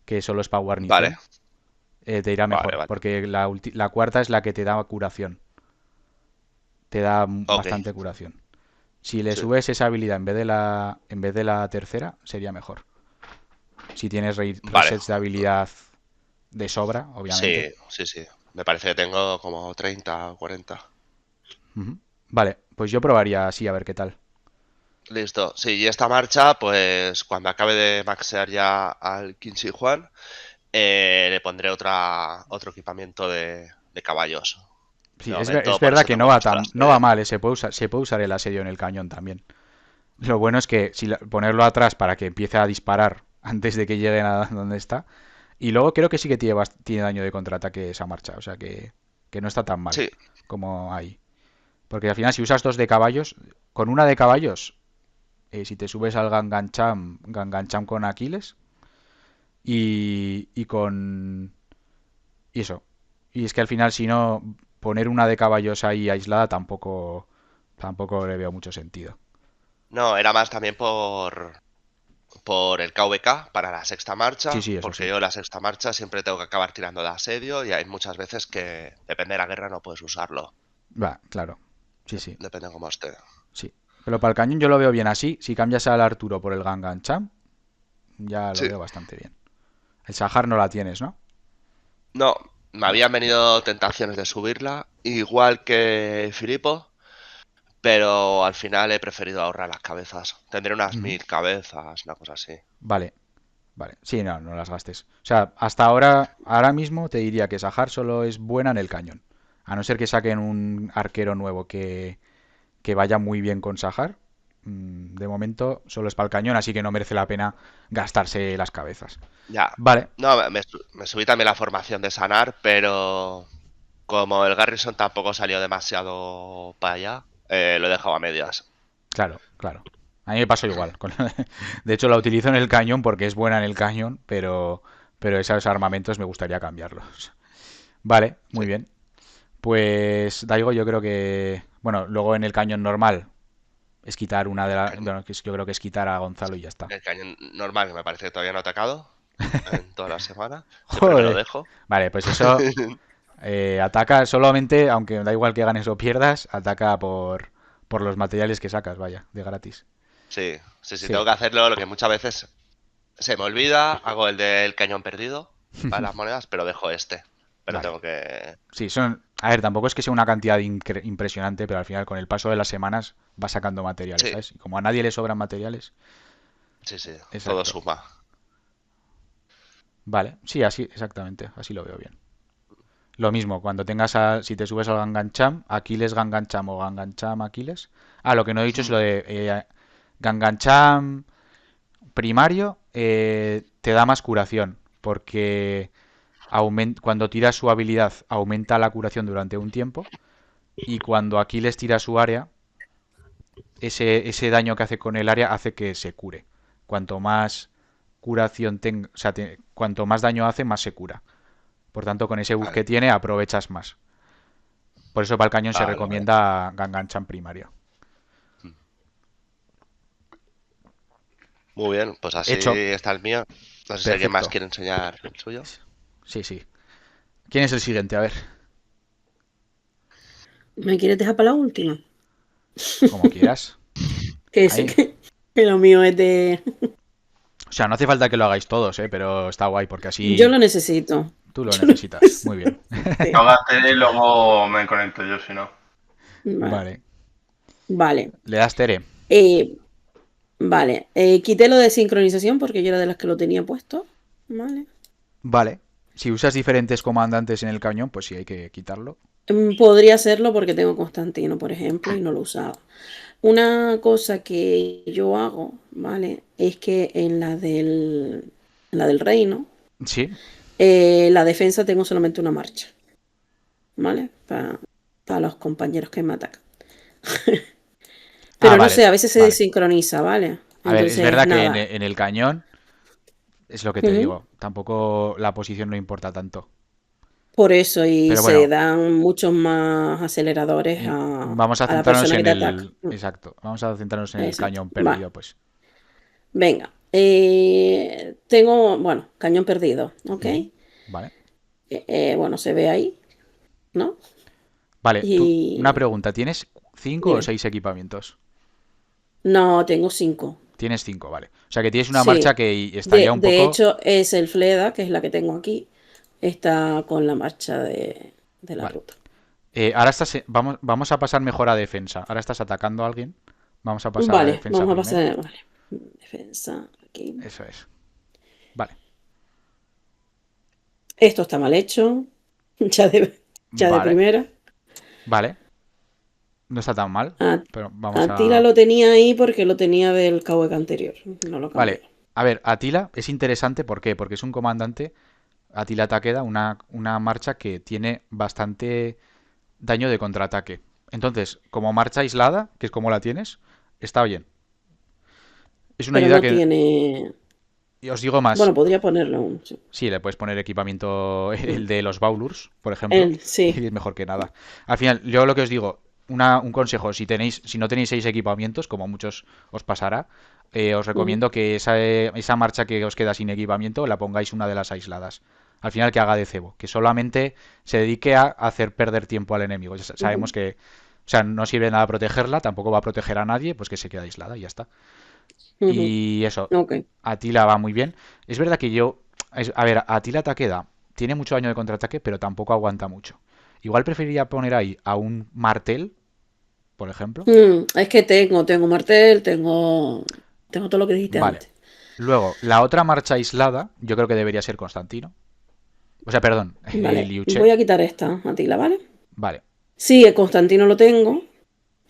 que solo es para Vale, guarnición, te irá vale, mejor. vale. Porque la cuarta es la que te da curación. Te da Ok, bastante curación. Si le sí. subes esa habilidad en vez de la tercera, sería mejor. Si tienes Vale. resets de habilidad de sobra, obviamente. Sí, sí, sí. Me parece que tengo como 30 o 40. Ujú. Vale, pues yo probaría así a ver qué tal. Listo. Sí, y esta marcha, pues cuando acabe de maxear ya al Quincy Juan, le pondré otro equipamiento de caballos. De Sí, es momento, por verdad eso que tengo no va puesto tan, las no va 3. mal, se puede usar el asedio en el cañón también. Lo bueno es que si ponerlo atrás para que empiece a disparar antes de que lleguen a donde está. Y luego creo que sí que tiene daño de contraataque esa marcha, o sea que no está tan mal Sí, como ahí. Porque al final si usas dos de caballos, con una de caballos si te subes al Gangancham con Aquiles y con... Y eso. Y es que al final, si no, poner una de caballos ahí aislada tampoco le veo mucho sentido. No, era más también por el KVK para la sexta Sí, marcha, sí, eso porque sí. yo en la sexta marcha siempre tengo que acabar tirando de asedio y hay muchas veces que, depende de la guerra, no puedes usarlo. Va, claro. Sí, sí, Depende cómo esté. sí. Pero para el cañón yo lo veo bien así. Si cambias al Arturo por el Gangancham, ya lo Sí. veo bastante bien. El Sahar no la tienes, ¿no? No, me No. habían venido tentaciones de subirla, igual que Filipo, pero al final he preferido ahorrar las cabezas. Tendré unas Ujú. 1000 cabezas, una cosa así. Vale, vale. Sí, no, no las gastes. O sea, hasta ahora mismo te diría que Sahar solo es buena en el cañón. A no ser que saquen un arquero nuevo que vaya muy bien con Sahar. De momento solo es para el cañón, así que no merece la pena gastarse las cabezas. Ya. Vale, No, me subí también la formación de sanar, pero como el Garrison tampoco salió demasiado para allá, lo he dejado a medias. claro, claro. A mí me pasó igual. De hecho, la utilizo en el cañón porque es buena en el cañón, pero esos armamentos me gustaría cambiarlos. Vale, Sí. muy bien. Pues Daigo, yo creo que, bueno, luego en el cañón normal es quitar una de las, Cañón- bueno, yo creo que es quitar a Gonzalo y ya está. El cañón normal, que me parece que todavía no ha atacado en toda la semana. Siempre me lo Joder. dejo. Vale, pues eso ataca solamente, aunque da igual que ganes o pierdas, ataca por los materiales que sacas, vaya, de gratis. Sí, sí, sí, Sí, tengo que hacerlo. Lo que muchas veces se me olvida, hago el del cañón perdido para las monedas, pero dejo este. Pero vale. tengo que... Sí, son. A ver, tampoco es que sea una cantidad impresionante, pero al final con el paso de las semanas va sacando materiales, Sí, ¿sabes? Y como a nadie le sobran materiales, sí, sí, todo exacto. suma. Vale, sí, así, exactamente, así lo veo bien. Lo mismo, cuando si te subes al Gangancham, Aquiles Gangancham o Gangancham Aquiles. Ah, lo que no he dicho es Hmm. lo de Gangancham primario te da más curación, porque cuando tira su habilidad aumenta la curación durante un tiempo y cuando Aquiles tira su área, ese daño que hace con el área hace que se cure. Cuanto más curación tenga, o sea, cuanto más daño hace, más se cura. Por tanto, con ese buff Vale, que tiene, aprovechas más. Por eso para el cañón se vale, vale. recomienda Ganganchan primario. Hmm. Muy bien, pues así Hecho. está el mío. No sé si alguien más Perfecto. quiere enseñar el suyo. Sí, sí. ¿Quién es el siguiente? A ver, ¿Me quieres dejar para la última? como quieras. Que sé Ahí. que lo mío es de... O sea, no hace falta que lo hagáis todos, ¿eh? Pero está guay porque Yo así lo necesito. tú lo Yo lo necesitas. Muy bien. necesito. Sí. Hágate y luego me conecto yo, si no. Vale. Vale. Vale. Le das Tere. Eh, vale. Quité lo de sincronización porque yo era de las que lo tenía puesto. Vale. Vale. Si usas diferentes comandantes en el cañón, pues sí hay que quitarlo. Podría hacerlo porque tengo Constantino, por ejemplo, y no lo usaba. Una cosa que yo hago, ¿vale? Es que en la del reino, Sí. la defensa tengo solamente una marcha, ¿vale? Para los compañeros que me atacan. Ah, Pero no vale. sé, a veces se Vale. desincroniza, ¿vale? A ver, es Entonces, verdad que nada. en el cañón es lo que te Ujú. digo. Tampoco la posición no importa tanto. Por eso, y Pero se bueno, dan muchos más aceleradores vamos a a la centrarnos persona que en te ataca. el... Exacto. Vamos a centrarnos en el Exacto. cañón Vale. perdido, pues. Venga. Tengo, bueno, cañón perdido, ¿ok? Ujú. Vale. Bueno, se ve ahí, ¿no? Vale, una Y pregunta. ¿Tienes 5 o dime. 6 equipamientos? No, tengo 5. Tienes 5, vale. O sea que tienes una marcha Sí. que estaría De, un de poco... hecho, es el Fleda, que es la que tengo aquí. Está con la marcha de la Vale. ruta. Ahora vamos a pasar mejor a defensa. Ahora estás atacando a alguien. Vamos a pasar a Vale, defensa vamos a primero. pasar. Vale. Defensa aquí. Eso es. Vale. Esto está mal hecho. Ya de Vale. primera. Vale. No está tan mal. A- Pero vamos Atila a... lo tenía ahí porque lo tenía del KWK anterior. No lo cambié. Vale. A ver, Atila es interesante. ¿Por qué? Porque es un comandante, Atila Takeda, una marcha que tiene bastante daño de contraataque. Entonces, como marcha aislada, que es como la tienes, está bien. Es una pero ayuda no que... tiene... Y os digo más. Bueno, podría ponerle un... Sí. Sí, le puedes poner equipamiento, Mm. el de los Baulurs, por ejemplo, Él, sí. y es mejor que nada. Al final, yo lo que os digo, un consejo, si no tenéis 6 equipamientos, como a muchos os pasará, os Ujú, recomiendo que esa marcha que os queda sin equipamiento la pongáis una de las aisladas. Al final que haga de cebo, que solamente se dedique a hacer perder tiempo al enemigo. Ya ujú, sabemos que, o sea, no sirve nada protegerla, tampoco va a proteger a nadie, pues que se quede aislada y ya está. ujú. Y eso, Ok. Atila va muy bien. Es verdad que a ver, Atila Takeda tiene mucho daño de contraataque, pero tampoco aguanta mucho. Igual preferiría poner ahí a un Martel, por ejemplo. Es que tengo martel, tengo todo lo que dijiste Vale. antes. Luego, la otra marcha aislada, yo creo que debería ser Constantino. O sea, perdón, Vale, Liu Che. voy a quitar esta, Atila, ¿vale? Vale. Sí, el Constantino lo tengo.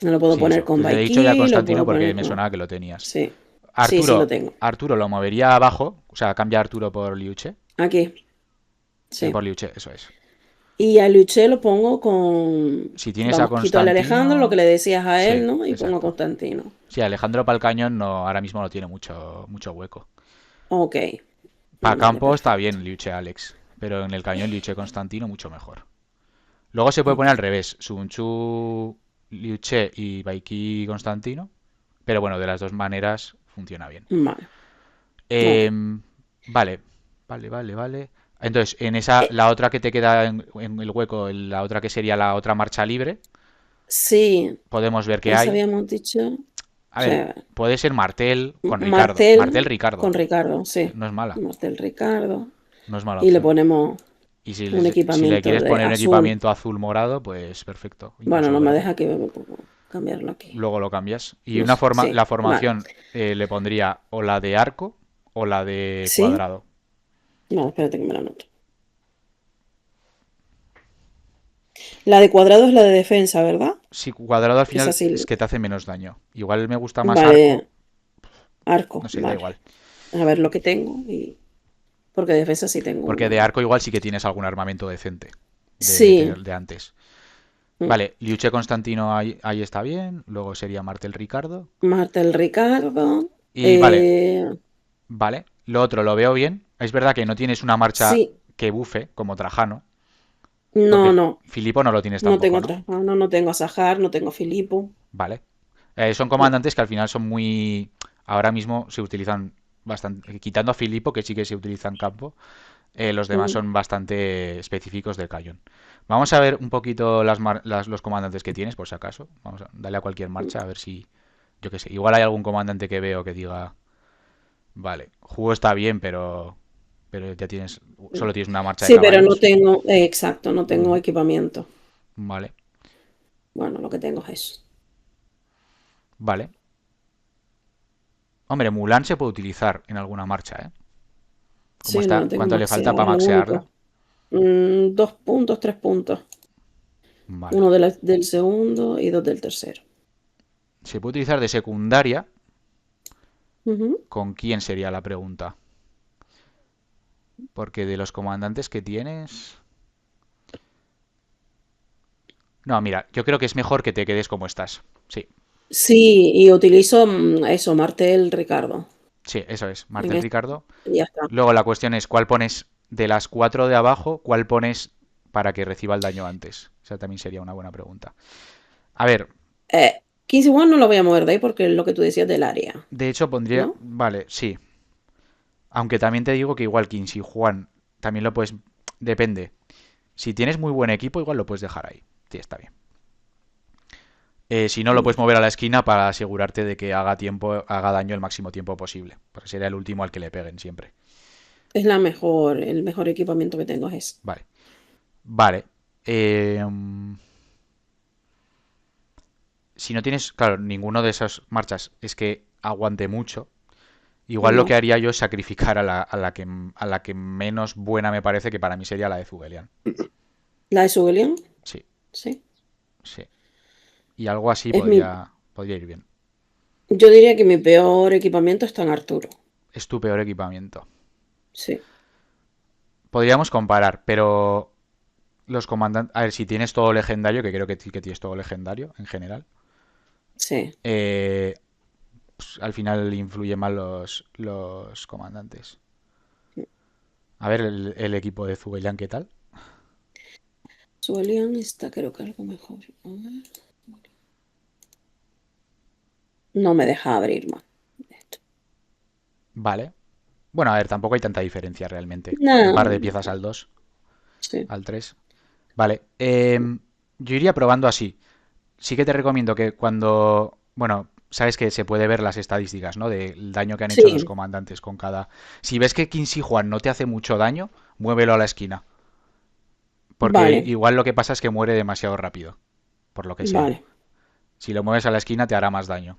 No lo puedo Sí, poner eso. con Te he dicho ya Baiki, lo Constantino puedo porque poner me con... sonaba que lo tenías. Sí, sí, lo Arturo, tengo. Arturo lo movería abajo, o sea, cambia a Arturo por Liu Che. Aquí, sí. Por Liu Che, eso es. Y a Luché lo pongo con... Si tienes a Vamos, quito al Alejandro, lo que Constantino... le decías a él, Sí, ¿no? Y pongo a exacto. Constantino. Sí, Alejandro para el cañón no, ahora mismo no tiene mucho hueco. Ok, Para vale, campo está bien perfecto. Liuche Alex, pero en el cañón Liuche Constantino mucho mejor. Luego se puede Ok, poner al revés, Sunchu Liuche y Baiki Constantino, pero bueno, de las dos maneras funciona bien. vale, ok. Em, vale, vale. Entonces, Eh, la otra que te queda en el hueco, la otra que sería la otra marcha libre, sí, podemos ver qué esa hay. habíamos dicho. O A ver, sea, puede ser Martel con Ricardo. Martel Martel Ricardo, con Ricardo, sí. no es mala, Martel Ricardo. no es mala Y le opción. ponemos Y un si le equipamiento quieres de poner un azul. equipamiento azul morado, pues perfecto, Bueno, incluso no me verde. deja que me puedo cambiarlo aquí. Luego lo cambias. Y No sé, la sí, vale. formación le pondría o la de arco o la de ¿Sí? cuadrado. No, espérate que me la anoto. La de cuadrado es la de defensa, ¿verdad? Si cuadrado al Es final es así. que te hace menos daño. Igual me gusta más arco, Vale, arco, no sé, da vale. igual. A ver lo que tengo. Porque defensa sí tengo Porque de una. arco igual sí que tienes algún armamento decente Sí. de antes. mm, Vale, Liuche Constantino ahí está bien. Luego sería Martel Ricardo. Martel Ricardo. Y vale, eh, vale. Lo otro lo veo bien. Es verdad que no tienes una marcha sí. que bufe como Trajano. No, Porque no. Filipo no lo tienes No tengo tampoco, ¿no? otra. No, no tengo a Sahar, no tengo a Filipo. Vale. Son No. comandantes que al final son muy... Ahora mismo se utilizan bastante... Quitando a Filipo, que sí que se utiliza en campo, los demás mm, son bastante específicos del Cayón. Vamos a ver un poquito los comandantes que tienes, por si acaso. Vamos a darle a cualquier marcha, a ver si... Yo qué sé. Igual hay algún comandante que veo que diga... Vale, juego está bien, pero ya tienes... mm. Solo tienes una marcha de Sí, pero no caballos. tengo. Exacto, no tengo Ujú. equipamiento. Vale, Bueno, lo que tengo es eso. vale. Hombre, Mulan se puede utilizar en alguna marcha, ¿eh? ¿Cómo Sí, no está? lo tengo ¿Cuánto le falta maxeado, es para lo maxearla? único. 2 puntos, 3 puntos. Vale. Uno del segundo y dos del tercero. Se puede utilizar de secundaria. Ujú. ¿Con quién sería la pregunta? Porque de los comandantes que tienes... No, mira, yo creo que es mejor que te quedes como estás. Sí, Sí, y utilizo eso, Martel Ricardo. sí, eso es. En Martel este, Ricardo. y ya está. Luego la cuestión es, ¿cuál pones de las 4 de abajo? ¿Cuál pones para que reciba el daño antes? Esa también sería una buena pregunta. A ver, 15 igual no lo voy a mover de ahí porque es lo que tú decías del área, de hecho pondría... ¿no? Vale, sí. Aunque también te digo que igual Quincy Juan también lo puedes... Depende. Si tienes muy buen equipo, igual lo puedes dejar ahí. Sí, está bien. Si no, lo puedes Vale. mover a la esquina para asegurarte de que haga daño el máximo tiempo posible. Porque sería el último al que le peguen siempre. Es el mejor equipamiento que tengo es ese. Vale. Vale. Eh, mm, si no tienes, claro, ninguno de esas marchas es que aguante mucho. Igual lo que No. haría yo es sacrificar a la que menos buena me parece, que para mí sería la de Zugelian. La de Sugelian, Sí, sí. sí. Y algo así Es mi, podría ir bien. yo diría que mi peor equipamiento está en Arturo. Es tu peor equipamiento. Sí, Podríamos comparar, pero los comandantes... A ver, si tienes todo legendario, que creo que sí que tienes todo legendario en general. sí. Eh, pues, al final influyen más los comandantes. A ver, el equipo de Zubelian, ¿qué tal? Suelian está creo que algo mejor. A ver. No me deja abrir más. Esto. Vale. Bueno, a ver, tampoco hay tanta diferencia realmente. Un par de No, piezas al 2, sí. al 3. Vale. Yo iría probando así. Sí que te recomiendo que cuando... Bueno, sabes que se puede ver las estadísticas, ¿no? Del daño que han hecho los Sí, comandantes con cada... Si ves que Qin Shi Huang no te hace mucho daño, muévelo a la esquina. Porque vale, igual lo que pasa es que muere demasiado rápido, por lo que sea. vale, Si lo mueves a la esquina te hará más daño.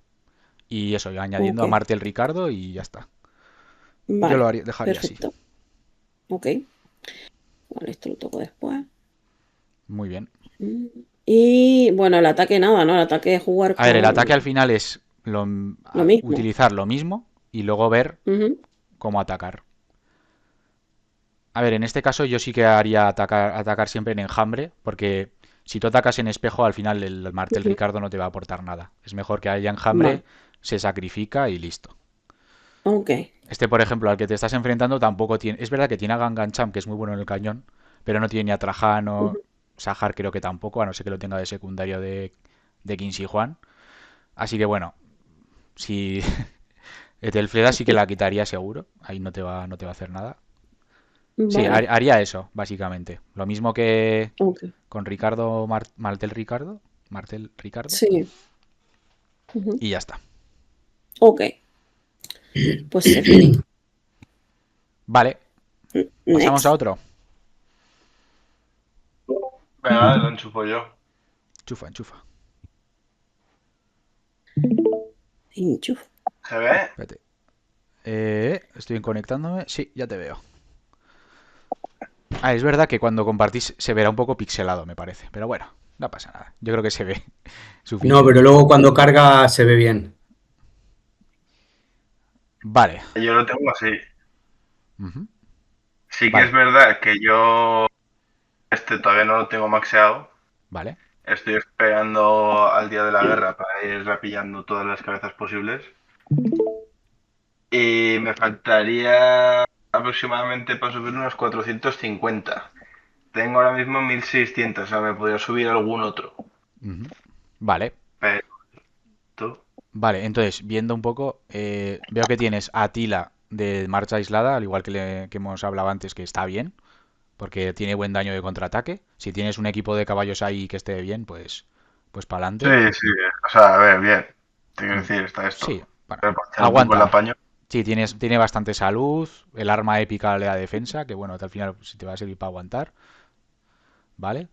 Y eso, añadiendo ok, a Martel Ricardo y ya está. Yo lo vale, dejaría así. perfecto, ok. Vale, esto lo toco después. Muy bien. Mm. Y bueno, el ataque nada, ¿no? El ataque es jugar A ver, el ataque al con final es lo mismo. utilizar lo mismo y luego ver Ujú, cómo atacar. A ver, en este caso yo sí que haría atacar siempre en enjambre, porque si tú atacas en espejo, al final el Martel ujú. Ricardo no te va a aportar nada. Es mejor que haya enjambre, Vale, se sacrifica y listo. ok. Este, por ejemplo, al que te estás enfrentando tampoco tiene... Es verdad que tiene a Gangancham, que es muy bueno en el cañón, pero no tiene ni a Trajano, Ujú, Sahar creo que tampoco, a no ser que lo tenga de secundario de Qin Shi Huang. Así que bueno, si Etelfleda sí que la quitaría seguro, ahí no te va a hacer nada. Sí, vale, haría eso, básicamente. Lo mismo que ok. con Ricardo Martel Ricardo, Sí, ujú, y ya está. ok. Pues seguiré. Vale, pasamos a Next. otro. Venga, lo enchufo yo. Enchufa, enchufa. Enchuf. ¿Se ve? Espérate. Estoy conectándome. Sí, ya te veo. Ah, es verdad que cuando compartís se verá un poco pixelado, me parece. Pero bueno, no pasa nada. Yo creo que se ve No, pero suficiente. luego cuando carga se ve bien. Vale. Yo lo tengo así. Ujú. Sí que es Vale, verdad que yo todavía no lo tengo maxeado. vale. Estoy esperando al día de la guerra para ir rapillando todas las cabezas posibles. Y me faltaría aproximadamente para subir unos 450. Tengo ahora mismo 1600, o sea, me podría subir algún otro. Ujú. Vale. Pero tú, Vale, entonces, viendo un poco, veo que tienes a Atila de marcha aislada, al igual que hemos hablado antes, que está bien, porque tiene buen daño de contraataque. Si tienes un equipo de caballos ahí que esté bien, pues para sí, adelante. sí, o sea, a ver, bien. Te quiero decir, está Sí, esto. bueno, Repartiendo un poco el aguanta. apaño. Sí, tiene bastante salud, el arma épica le da defensa, que bueno, al final sí te va a servir para aguantar, ¿vale?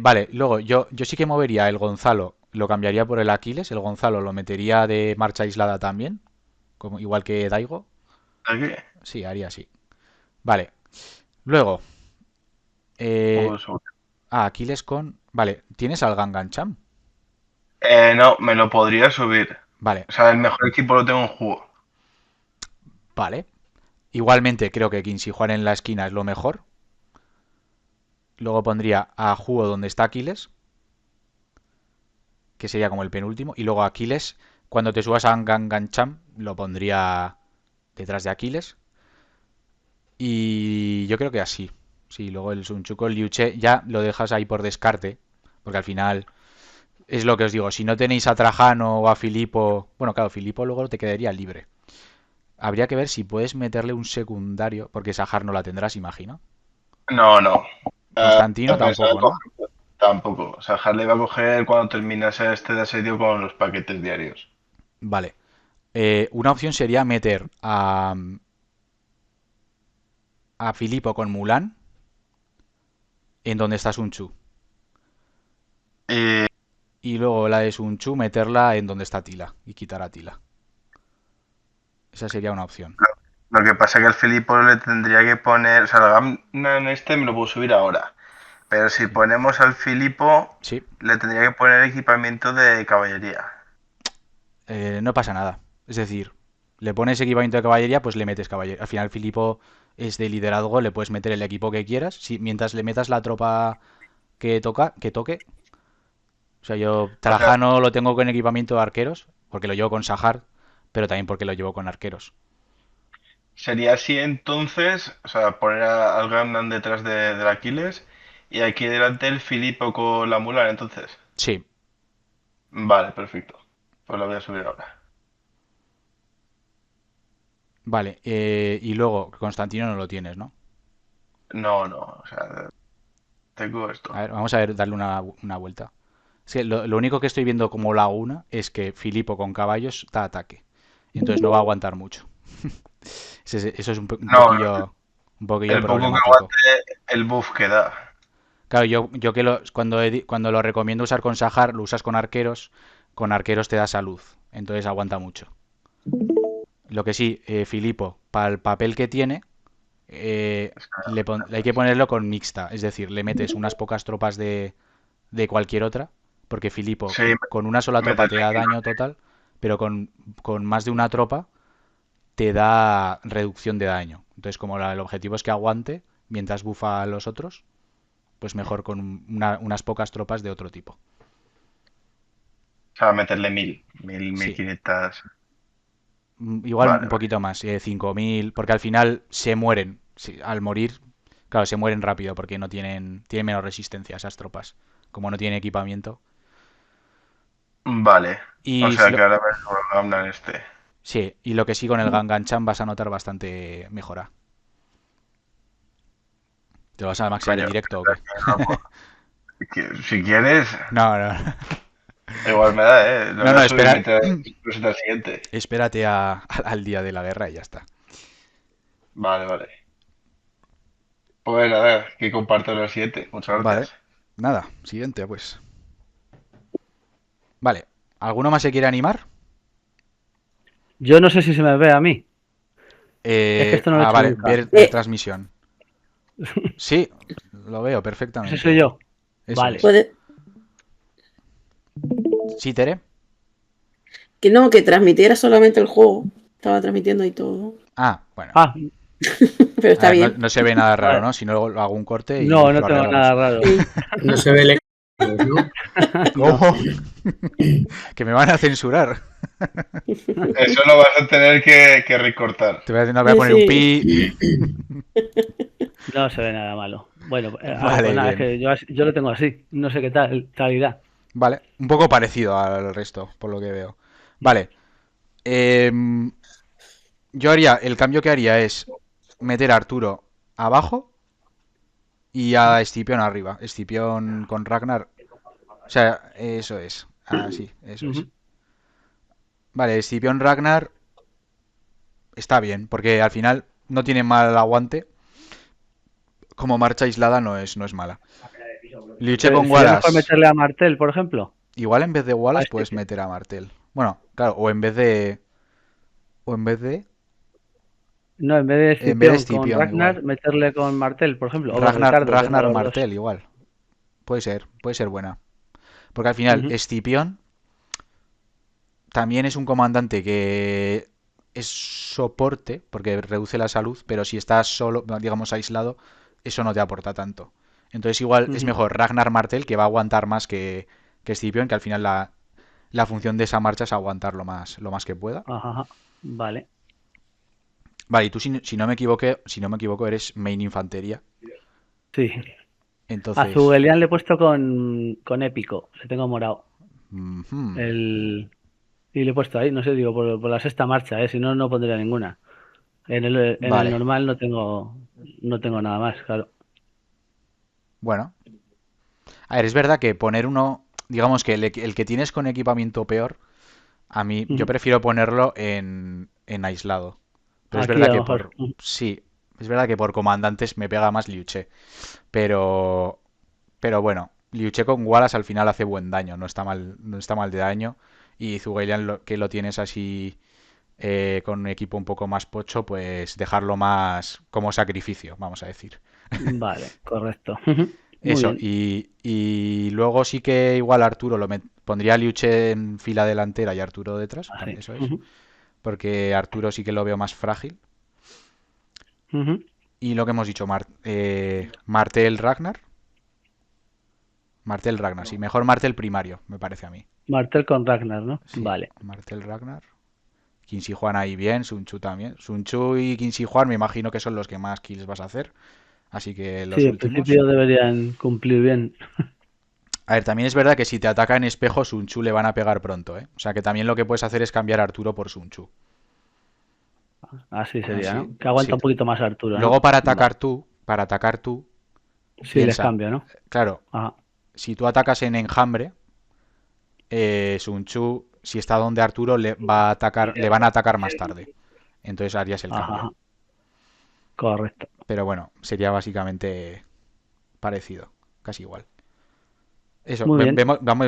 Vale, luego yo sí que movería el Gonzalo, lo cambiaría por el Aquiles, el Gonzalo lo metería de marcha aislada también, como, igual que Daigo. Aquí. Sí, haría así. Vale, luego, eh, Pues, Aquiles con... Vale, ¿tienes al Gangancham? no, me lo podría subir. Vale, O sea, el mejor equipo lo tengo en juego. vale. Igualmente creo que Qin Shi Huang en la esquina es lo mejor. Luego pondría a Huo donde está Aquiles, que sería como el penúltimo. Y luego Aquiles, cuando te subas a Gangancham, lo pondría detrás de Aquiles. Y yo creo que así. Sí, luego el Sun Tzu con Liu Che ya lo dejas ahí por descarte. Porque al final es lo que os digo. Si no tenéis a Trajano o a Filipo. Bueno, claro, Filipo luego te quedaría libre. Habría que ver si puedes meterle un secundario. Porque Sahar no la tendrás, imagino. No, no. Constantino Pensaba tampoco, ¿no? coger tampoco. O sea, Harley va a coger cuando terminase este de asedio con los paquetes diarios. Vale. Una opción sería meter a Filipo con Mulan en donde está Sun Tzu. Y Y luego la de Sun Tzu meterla en donde está Tila. Y quitar a Tila. Esa sería una opción. lo que pasa es que al Filipo le tendría que poner. O sea, la gama en este me lo puedo subir ahora. Pero si Sí. ponemos al Filipo, Sí. le tendría que poner equipamiento de caballería. No pasa nada. Es decir, le pones equipamiento de caballería, pues le metes caballería. Al final Filipo es de liderazgo, le puedes meter el equipo que quieras. Si, mientras le metas la tropa que toque. O sea, yo O sea, Trajano lo tengo con equipamiento de arqueros, porque lo llevo con Sahar. pero también porque lo llevo con arqueros. Sería así entonces, o sea, poner al Grandan detrás del Aquiles y aquí delante el Filipo con la Mulan, entonces. Sí, Vale, perfecto. Pues lo voy a subir ahora. vale. Y luego, Constantino no lo tienes, ¿no? No, no, o sea, tengo A esto. ver, vamos a ver, darle una vuelta. Es que lo único que estoy viendo como laguna es que Filipo con caballos da ataque. Entonces no va a aguantar mucho. Eso es No, un poquillo el poco que problemático. aguante el buff que da. Claro, yo que cuando lo recomiendo usar con Sahar, lo usas con arqueros te da salud, entonces aguanta mucho. Lo que sí, Filipo, para el papel que tiene, hay que ponerlo con mixta, es decir, le metes unas pocas tropas de cualquier otra, porque Filipo Sí, con una sola tropa te métete da aquí. daño total, pero con más de una tropa te da reducción de daño. Entonces, como el objetivo es que aguante mientras bufa a los otros, pues mejor con unas pocas tropas de otro tipo. O sea, meterle 1000, Sí, 1500. igual Vale, un vale. poquito más, 5.000, porque al final se mueren. Sí, al morir, claro, se mueren rápido porque tienen menos resistencia esas tropas, como no tienen equipamiento. Vale. O Y sea que ahora me subo el Gamlan este. sí, y lo que sí con el Ganganchan vas a notar bastante mejora. ¿Te lo vas a maxear en Coño, directo o qué? si quieres, Mm. No, no, igual me da, ¿eh? Lo no, voy no, a subir espera, mientras presenta el siguiente. espérate al día de la guerra y ya está. Vale, vale. Pues nada, que comparto los 7. Muchas Vale, gracias. nada, siguiente pues. Vale, ¿alguno más se quiere animar? Yo no sé si se me ve a mí. Es que esto no lo he hecho Vale, nunca. ver Eh, retransmisión. Sí, lo veo Ese soy perfectamente. yo. Eso Vale. es. puede, Sí, Tere. que no, que transmitiera solamente el juego. Estaba transmitiendo y todo. Ah, bueno. Ah, Pero A está ver, no, bien. no se ve nada raro, vale. ¿no? Si no, luego hago un corte y No, no lo tengo nada arreglamos. raro. Sí. No se ve el equipo, ¿no? No. ¿Cómo? Que me van a censurar. Eso lo vas a tener que recortar. No voy a poner un Sí. pi. No se ve nada malo. Bueno, a ver, pues Vale, nada, es bien. que yo lo tengo así. No sé qué tal, calidad. Vale, un poco parecido al resto, por lo que veo. Vale. em, el cambio que haría es meter a Arturo abajo y a Escipión arriba. Escipión con Ragnar. O sea, eso es. Ah, sí, eso es. Ujú. Vale, Escipión Ragnar está bien, porque al final no tiene mal aguante. Como marcha aislada no es mala. Liuche con Sería mejor Wallace. meterle a Martel, por ejemplo. Igual en vez de A Wallace este puedes que. meter a Martel. Bueno, claro, o en vez de. O en vez de. No, en vez de En vez de Escipión con Escipión, igual. Ragnar, meterle con Martel, por ejemplo. O con Ricardo, tengo Ragnar los dos. Martel, igual. Puede ser buena. Porque al final, Ujú. Escipión también es un comandante que es soporte, porque reduce la salud, pero si estás solo, digamos, aislado, eso no te aporta tanto. Entonces igual es Ujú. mejor Ragnar Martel, que va a aguantar más que Escipión, que al final la función de esa marcha es aguantar lo más que pueda. Ajá, ajá. Vale. Vale, y tú si no me equivoco, eres main infantería. Sí. A Entonces, Zugelian le he puesto con épico. Le tengo morado. ujú, Y le he puesto ahí, no sé, digo, por la sexta marcha, ¿eh? Si no, no pondría ninguna. En el vale. normal no tengo nada más, claro. Bueno, a ver, es verdad que poner uno, digamos que el que tienes con equipamiento peor, yo Ujú. prefiero ponerlo en aislado. Pero es Aquí verdad a lo que mejor. Ujú. sí, es verdad que por comandantes me pega más Liuche. Pero, pero bueno, Liuche con Wallace al final hace buen daño, no está mal de daño. Y Zugelian, que lo tienes así con un equipo un poco más pocho, pues dejarlo más como sacrificio, vamos a decir. Vale, correcto. Ujú. Muy Eso, bien. y luego sí que igual Arturo pondría a Liuche en fila delantera y Arturo detrás, Así. eso es, Ujú. porque Arturo sí que lo veo más frágil. Ujú. Y lo que hemos dicho, Martel Ragnar. Martel Ragnar, sí, mejor Martel primario, me parece a mí. Martel con Ragnar, ¿no? Sí, Vale. Martel Ragnar. Qin Shi Huang ahí bien, Sun Tzu también. Sun Tzu y Qin Shi Huang me imagino que son los que más kills vas a hacer. Así que los Sí, en últimos. principio deberían cumplir bien. A ver, también es verdad que si te ataca en espejo, Sun Tzu le van a pegar pronto, ¿eh? O sea que también lo que puedes hacer es cambiar a Arturo por Sun Tzu. Así sería, Así, ¿no? Que aguanta sí. un poquito más Arturo, Luego ¿no? Vale. para atacar tú, Sí, les piensa, cambio, ¿no? claro, Ajá. si tú atacas en enjambre, Sun Tzu, si está donde Arturo, le van a atacar más tarde. Entonces harías el cambio. Ajá. Correcto. Pero bueno, sería básicamente parecido, casi igual. Eso, Muy bien.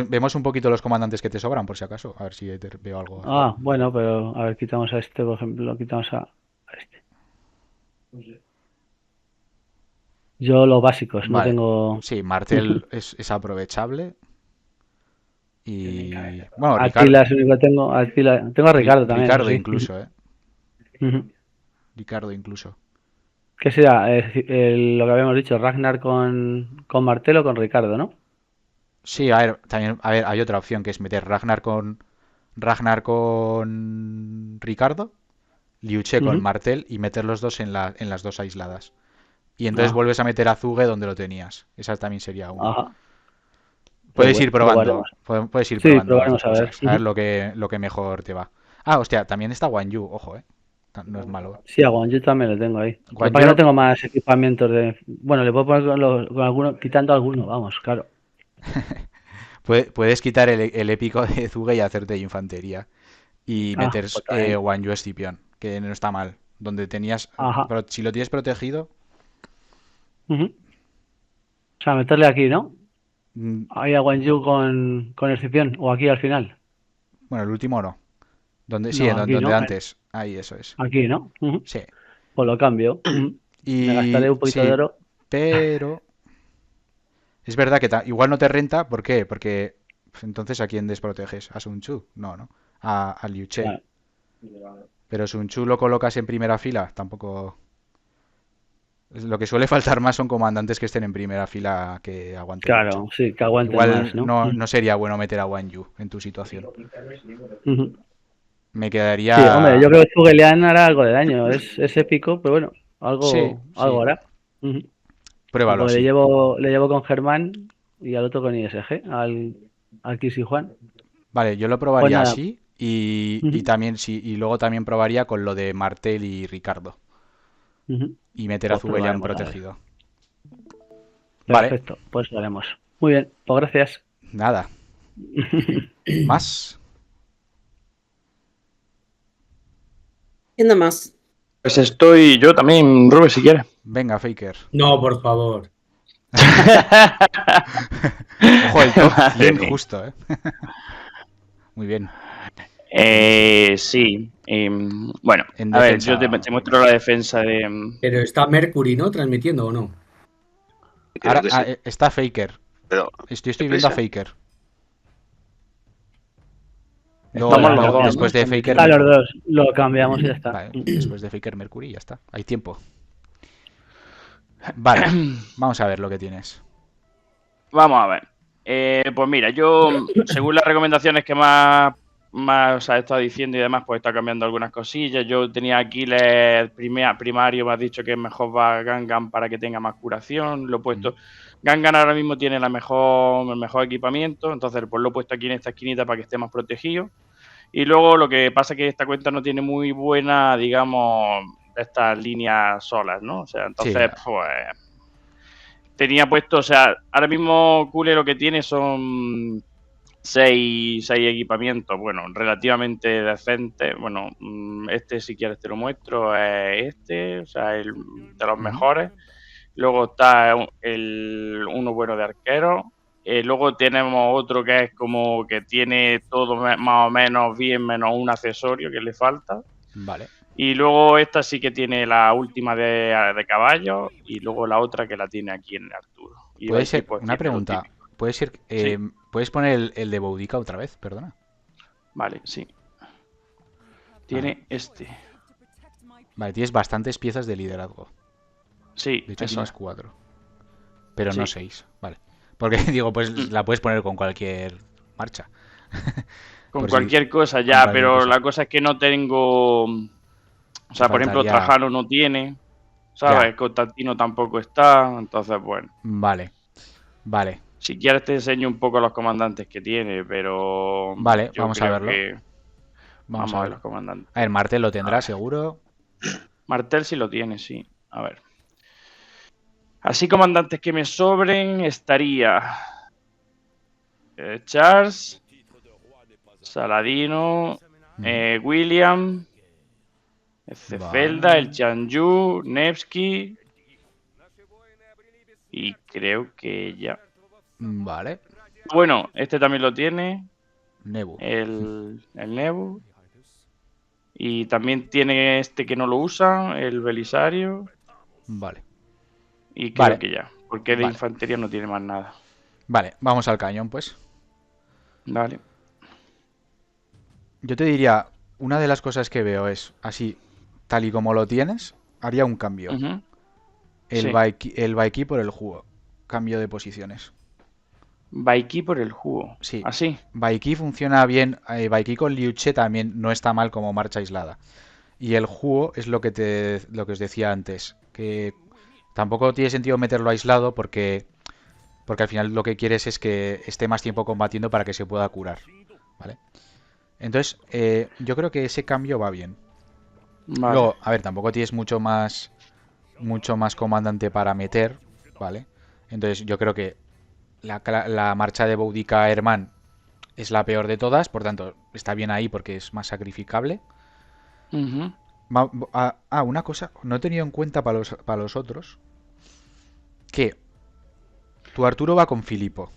vemos un poquito los comandantes que te sobran, por si acaso. A ver si veo algo. Bueno, pero a ver, quitamos a este, por ejemplo, quitamos a este. Yo los básicos, no Vale. tengo... Sí, Martel es aprovechable. Y bueno, Atila es el único que tengo. Tengo a Ricardo también, eso Ricardo sí. incluso, ¿eh? Ujú. Ricardo incluso. ¿Qué será? Lo que habíamos dicho, Ragnar con Martelo o con Ricardo, ¿no? Sí, a ver, también, a ver, hay otra opción que es meter Ragnar con Ricardo, Liu Che con Ujú. Martel y meter los dos en las dos aisladas. Y entonces Ah, vuelves a meter a Zuge donde lo tenías. Esa también sería una. ajá. Pues Puedes bueno, ir probando, probaremos. puedes ir Sí, probando las dos probaremos a ver. cosas, a ver Ujú. lo que mejor te va. Ah, hostia, también está Guan Yu, ojo, no es malo. Sí, a Guan Yu también lo tengo ahí. Lo que Guan pasa Yu es que no tengo más equipamientos de... Bueno, le puedo poner con alguno, quitando alguno, vamos, claro. puedes quitar el épico de Zuge y hacerte infantería. Y meter Pues también. Guan Yu Escipión, que no está mal. Donde tenías, Ajá. pero si lo tienes protegido, Ujú. O sea, meterle aquí, ¿no? mm, Ahí a Guan Yu con Escipión, o aquí al final. bueno, el último no. Sí, No, aquí donde no. antes. Ahí, eso es. Aquí, ¿no? Ujú. Sí. Pues lo cambio. Ujú. Me gastaré Y un poquito de sí, oro. pero es verdad que igual no te renta. ¿Por qué? Porque pues, entonces ¿a quién desproteges? ¿A Sun Tzu? No, ¿no? A Liu Che. Claro. Pero Sun Tzu lo colocas en primera fila, tampoco. Lo que suele faltar más son comandantes que estén en primera fila que aguanten mucho. Claro, sí, que aguanten más, Igual ¿no? no sería bueno meter a Wang Yu en tu situación. Ujú. Me Sí, hombre, yo quedaría. creo que Zugelian hará algo de daño. Es épico, pero bueno, Sí, algo sí. hará. Ujú. Pruébalo Porque le así. llevo, le llevo con Germán y al otro con ISG, al Kiss y Juan. Vale, yo lo Pues probaría nada. así y Ujú, también sí, y luego también probaría con lo de Martel y Ricardo ujú. y meter a Pues Zubellan probaremos a ver. protegido. Vale, Perfecto, pues lo haremos. Muy bien, pues gracias. nada. ¿Más? ¿Quién da más? Pues estoy yo también, Rubén, si quieres. Venga, Faker. No, por favor. Ojo, el top Madre 100 mía. justo, ¿eh? Muy bien. Sí. Bueno, En a ver, yo defensa. te muestro la defensa de. Pero está Mercury, ¿no? Transmitiendo o no. Creo Ahora que sí, está Faker. pero Estoy viendo a prisa. Faker. Estamos los dos, Después ¿no? de Faker A los Mercury. dos, lo cambiamos y ya está. Vale, después de Faker Mercury ya está. Hay tiempo. Vale, vamos a ver lo que tienes. Vamos a ver. Pues mira, yo, según las recomendaciones que más ha estado diciendo y demás, pues está cambiando algunas cosillas. Yo tenía Aquiles primario, me has dicho que mejor va Gangan para que tenga más curación. Lo he puesto. Gangan ahora mismo tiene el mejor equipamiento, entonces pues lo he puesto aquí en esta esquinita para que esté más protegido. Y luego lo que pasa es que esta cuenta no tiene muy buena, digamos, estas líneas solas, ¿no? O sea, Sí, entonces, pues tenía puesto, o sea, ahora mismo Cule lo que tiene son seis equipamientos, bueno, relativamente decentes. Bueno, este si quieres te lo muestro, es este, o sea, el de los mejores. Luego está uno bueno de arquero. Luego tenemos otro que es como que tiene todo más o menos bien, menos un accesorio que le falta. vale. Y luego esta sí que tiene la última de caballo y luego la otra que la tiene aquí en Arturo. Y Puede aquí ser, pues una tiene lo pregunta. típico. Puede ser, Sí. ¿puedes poner el de Boudica otra vez? Perdona. Vale, sí. Tiene este. Vale, tienes bastantes piezas de liderazgo. Sí, De hecho, eso tienes es. 4. Pero no Sí. 6. Vale. Porque digo, pues la puedes poner con cualquier marcha. Con Por si- cualquier cosa con ya, cualquier pero cosa. la cosa es que no tengo. O sea, por ejemplo, Faltaría. Trajano no tiene, Ya, ¿sabes? Constantino tampoco está. Entonces, bueno, vale, vale, si quieres te enseño un poco los comandantes que tiene, pero vale, yo vamos a creo verlo. que. Vamos Vamos a a ver verlo. los comandantes. A ver, Martel lo A tendrá ver. seguro. Martel sí lo tiene, sí. A ver. Así comandantes que me sobren estaría Charles, Saladino, William, Cefelda, el Chanju, Nevsky y creo que ya. Vale, Bueno, este también lo tiene, Nebu. el Nebu. Y también tiene este que no lo usa, el Belisario. Vale, Y creo Vale. que ya, porque de Vale. infantería no tiene más nada. vale, vamos al cañón, pues. Vale. Yo te diría, una de las cosas que veo es, así, tal y como lo tienes, haría un cambio. Ujú. El Sí. Baiki por el jugo. Cambio de posiciones. Baiki por el jugo. Sí. Así. Baiki funciona bien. Baiki con Liuche también no está mal como marcha aislada. Y el jugo es lo que os decía antes. Que tampoco tiene sentido meterlo aislado porque al final lo que quieres es que esté más tiempo combatiendo para que se pueda curar. ¿Vale? Entonces, yo creo que ese cambio va bien. Vale. Luego, a ver, tampoco tienes mucho más comandante para meter, ¿vale? Entonces yo creo que la marcha de Boudica Herman es la peor de todas, por tanto está bien ahí porque es más sacrificable. Ujú. Una cosa, no he tenido en cuenta para los otros que tu Arturo va con Filipo.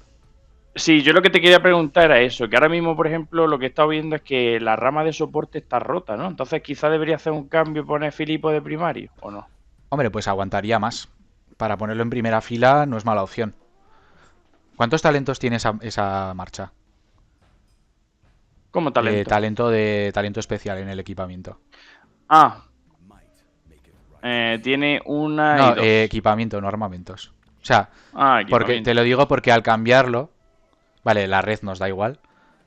Sí, yo lo que te quería preguntar era eso, que ahora mismo, por ejemplo, lo que he estado viendo es que la rama de soporte está rota, ¿no? Entonces quizá debería hacer un cambio y poner Filipo de primario, ¿o no? Hombre, pues aguantaría más. Para ponerlo en primera fila no es mala opción. ¿Cuántos talentos tiene esa marcha? Como talento. Talento especial en el equipamiento. Ah. Tiene una No, y dos. equipamiento, no armamentos. O sea, porque Equipamiento. te lo digo porque al cambiarlo, vale, la red nos da igual.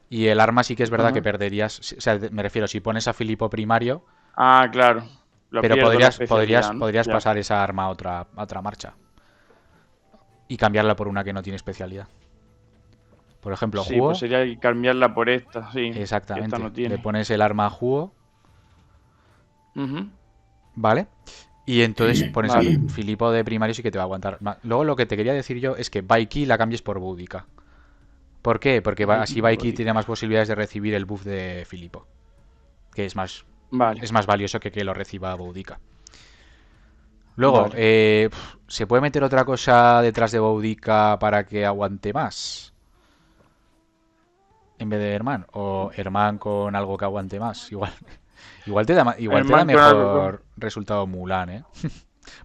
Y el arma sí que es verdad Ajá. que perderías. O sea, me refiero, si pones a Filipo primario, Claro. Lo pero pierdo la podrías especialidad, ¿no? podrías Ya. pasar esa arma a otra marcha. Y cambiarla por una que no tiene especialidad. Por ejemplo, Sí, Jugo. pues sería cambiarla por esta, sí. Que Exactamente. esta no Le tiene. pones el arma a Jugo, Ujú. ¿vale? Y entonces pones a Vale. Filipo de primario sí que te va a aguantar. Luego lo que te quería decir yo es que Baiki la cambies por Boudica. ¿Por qué? Porque así Baiki tiene más posibilidades de recibir el buff de Filipo. Que es más Vale. valioso que lo reciba Boudica. Luego, Vale. ¿se puede meter otra cosa detrás de Boudica para que aguante más? En vez de Herman. O Herman con algo que aguante más. Igual te da Herman con mejor resultado Mulan, ¿eh?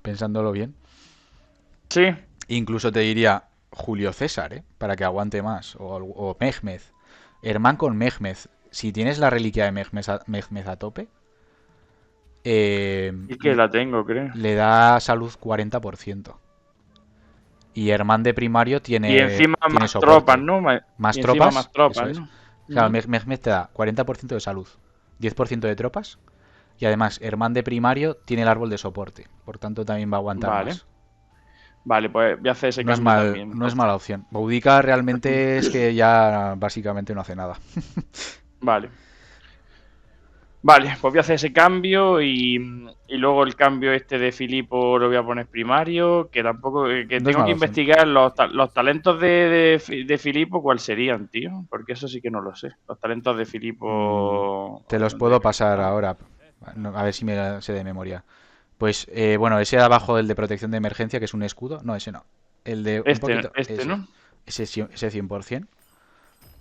Pensándolo bien. Sí. Incluso te diría Julio César, ¿eh? Para que aguante más. O Mehmed. Herman con Mehmed. Si tienes la reliquia de Mehmed a tope, Y que la tengo, creo. le da salud 40%. Y Herman de primario Y tiene encima más soporte. tropas, ¿no? Más Y encima tropas, más tropas, eso es. ¿no? Claro, Ujú. Mehmed te da 40% de salud, 10% de tropas. Y además, Herman de primario tiene el árbol de soporte. Por tanto, también va a aguantar Vale. más. Vale, pues voy a hacer ese No es cambio también. no es entonces. mala opción. Boudica realmente es que ya básicamente no hace nada. Vale. Vale, pues voy a hacer ese cambio y luego el cambio este de Filipo lo voy a poner primario, que tampoco, que No es tengo mala que opción. investigar los talentos de Filipo, ¿cuáles serían, tío? Porque eso sí que no lo sé. Los talentos de Filipo... Te los puedo pasar ahora. A ver si me la sé de memoria. Pues, bueno, ese de abajo, el de protección de emergencia, que es un escudo. No, ese no. El de un poquito... Este, ¿no? Ese 100%. Claro,